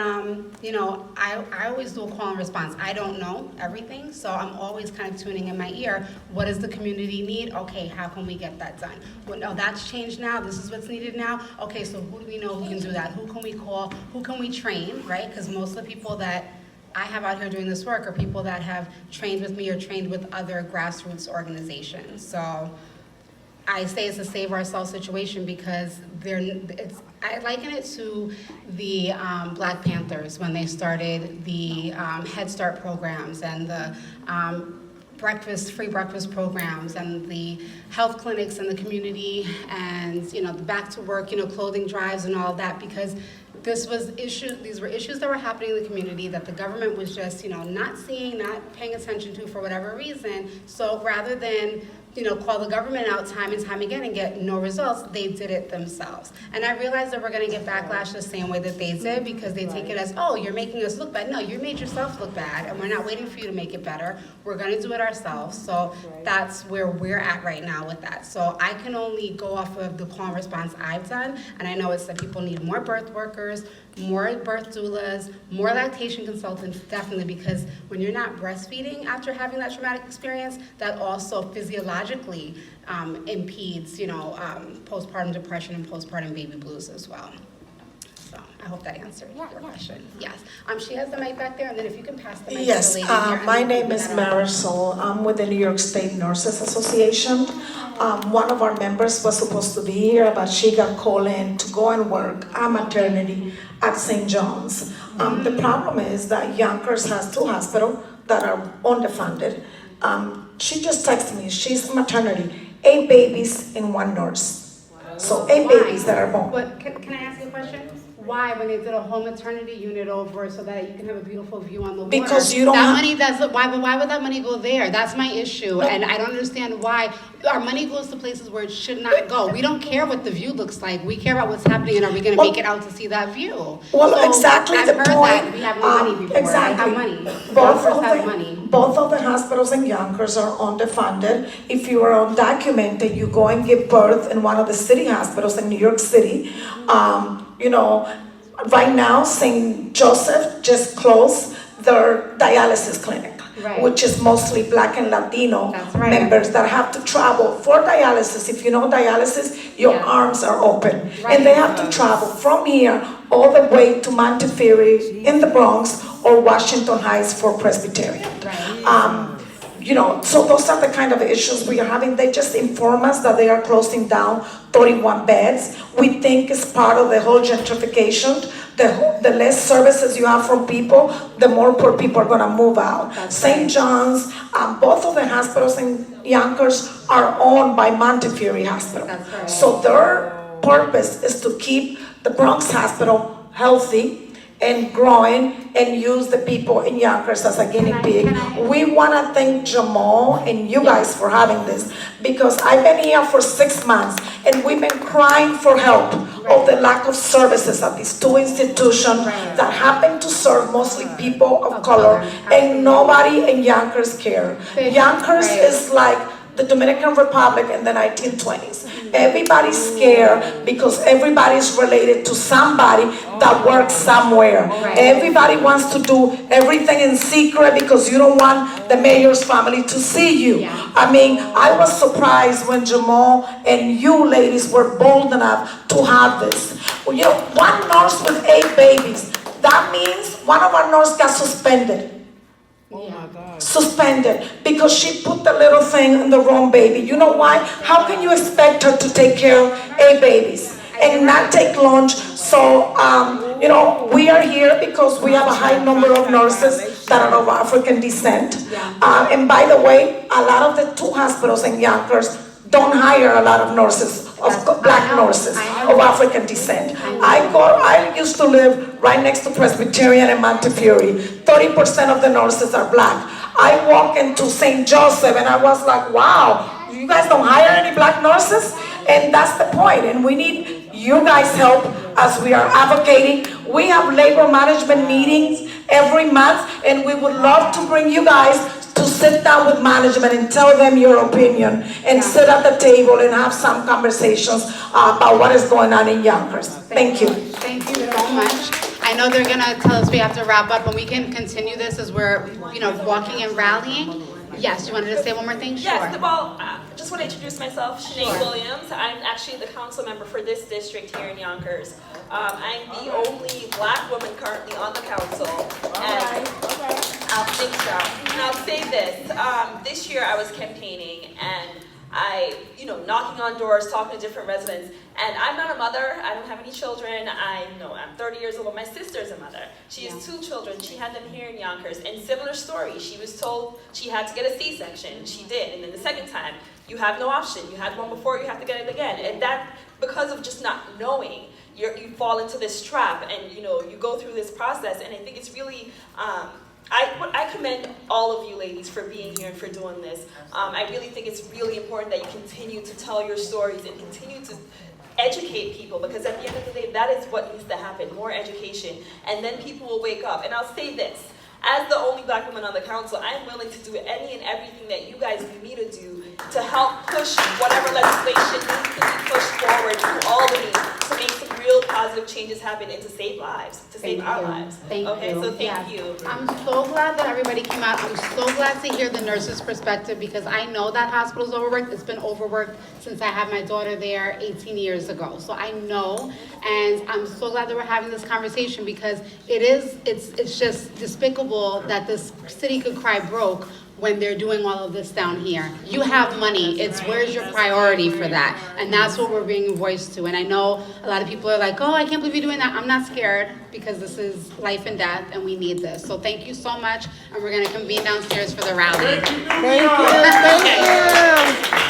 S1: you know, I always do a call and response. I don't know everything, so I'm always kind of tuning in my ear. What does the community need? Okay, how can we get that done? Well, no, that's changed now. This is what's needed now. Okay, so who do we know who can do that? Who can we call? Who can we train, right? Because most of the people that I have out here doing this work are people that have trained with me or trained with other grassroots organizations. So I say it's a save ourselves situation because I liken it to the Black Panthers when they started the Head Start programs and the free breakfast programs and the health clinics in the community and, you know, the back to work, you know, clothing drives and all of that, because these were issues that were happening in the community that the government was just, you know, not seeing, not paying attention to for whatever reason. So rather than, you know, call the government out time and time again and get no results, they did it themselves. And I realized that we're gonna get backlash the same way that they did, because they take it as, oh, you're making us look bad. No, you made yourself look bad, and we're not waiting for you to make it better. We're gonna do it ourselves. So that's where we're at right now with that. So I can only go off of the call and response I've done, and I know it's that people need more birth workers, more birth doulas, more lactation consultants, definitely, because when you're not breastfeeding after having that traumatic experience, that also physiologically impedes, you know, postpartum depression and postpartum baby blues as well. So I hope that answered your question. Yes. She has the mic back there, and then if you can pass the mic
S13: Yes,
S1: to the lady here.
S13: my name is Marisol. I'm with the New York State Nurses Association. One of our members was supposed to be here, but she got called in to go and work at maternity at St. John's. The problem is that Yonkers has 2 hospitals that are underfunded. She just texted me, she's maternity, 8 babies in 1 nurse. So 8 babies that are born.
S1: But can I ask you a question? Why, when they did a whole maternity unit over so that you can have a beautiful view on the water?
S13: Because you don't
S1: that
S13: have...
S1: money, why would that money go there? That's my issue, and I don't understand why. Our money goes to places where it should not go. We don't care what the view looks like. We care about what's happening, and are we going to make it out to see that view?
S13: Well,
S1: so
S13: exactly
S1: I've
S13: the
S1: heard
S13: point.
S1: that we have no money before.
S13: Exactly.
S1: I have money.
S13: Both of the hospitals in Yonkers are underfunded. If you are undocumented, you go and give birth in one of the city hospitals in New York City. You know, right now, St. Joseph just closed their dialysis clinic. Right. Which is mostly Black and Latino members that have to travel for dialysis. If you know dialysis, your arms are open. Right. And they have to travel from here all the way to Montefiore in the Bronx or Washington Heights for Presbyterian. Right. You know, so those are the kind of issues we are having. They just inform us that they are closing down 31 beds. We think it's part of the whole gentrification. The less services you have from people, the more poor people are going to move out. St. John's, both of the hospitals in Yonkers are owned by Montefiore Hospital. Right. So their purpose is to keep the Bronx Hospital healthy and growing and use the people in Yonkers as a guinea pig. We want to thank Jamal and you guys for having this, because I've been here for 6 months and we've been crying for help of the lack of services at these 2 institutions that happen to serve mostly people of color, and nobody in Yonkers care. Yonkers is like the Dominican Republic in the 1920s. Everybody's scared because everybody's related to somebody that works somewhere. Everybody wants to do everything in secret because you don't want the mayor's family to see you. I mean, I was surprised when Jamal and you ladies were bold enough to have this. Well, you know, 1 nurse with 8 babies. That means one of our nurses got suspended. Oh my God. Suspended because she put the little thing in the wrong baby. You know why? How can you expect her to take care of 8 babies and not take lunch? So, you know, we are here because we have a high number of nurses that are of African descent. And by the way, a lot of the 2 hospitals in Yonkers don't hire a lot of nurses, Black nurses of African descent. I used to live right next to Presbyterian in Montefiore. 30% of the nurses are Black. I walk into St. Joseph and I was like, wow, you guys don't hire any Black nurses? And that's the point. And we need you guys' help as we are advocating. We have labor management meetings every month, and we would love to bring you guys to sit down with management and tell them your opinion and sit at the table and have some conversations about what is going on in Yonkers. Thank you.
S1: Thank you so much. I know they're gonna tell us we have to wrap up, and we can continue this as we're, walking and rallying. Yes, you wanted to say one more thing? Sure.
S14: Yes, well, just want to introduce myself, Sinead Williams. I'm actually the council member for this district here in Yonkers. I'm the only black woman currently on the council. And I'll think so. And I'll say this, this year I was campaigning and I, knocking on doors, talking to different residents. And I'm not a mother, I don't have any children, I'm 30 years old, but my sister's a mother. She has 2 children, she had them here in Yonkers, and similar story, she was told she had to get a C-section, she did, and then the second time, you have no option, you had one before, you have to get it again, and that, because of just not knowing, you fall into this trap, and you go through this process, and I think it's really, I commend all of you ladies for being here and for doing this. I really think it's really important that you continue to tell your stories and continue to educate people, because at the end of the day, that is what needs to happen, more education, and then people will wake up. And I'll say this, as the only black woman on the council, I'm willing to do any and everything that you guys need me to do to help push whatever legislation needs to be pushed forward through Albany to make some real positive changes happen and to save lives, to save our lives.
S1: Thank you.
S14: Okay, so thank you.
S1: I'm so glad that everybody came out. I'm so glad to hear the nurse's perspective, because I know that hospital's overworked. It's been overworked since I had my daughter there 18 years ago. So I know, and I'm so glad that we're having this conversation, because it's just despicable that this city could cry broke when they're doing all of this down here. You have money. It's where's your priority for that? And that's what we're being voiced to. And I know a lot of people are like, oh, I can't believe you're doing that. I'm not scared, because this is life and death and we need this. So thank you so much. And we're going to convene downstairs for the rally.
S13: Thank you.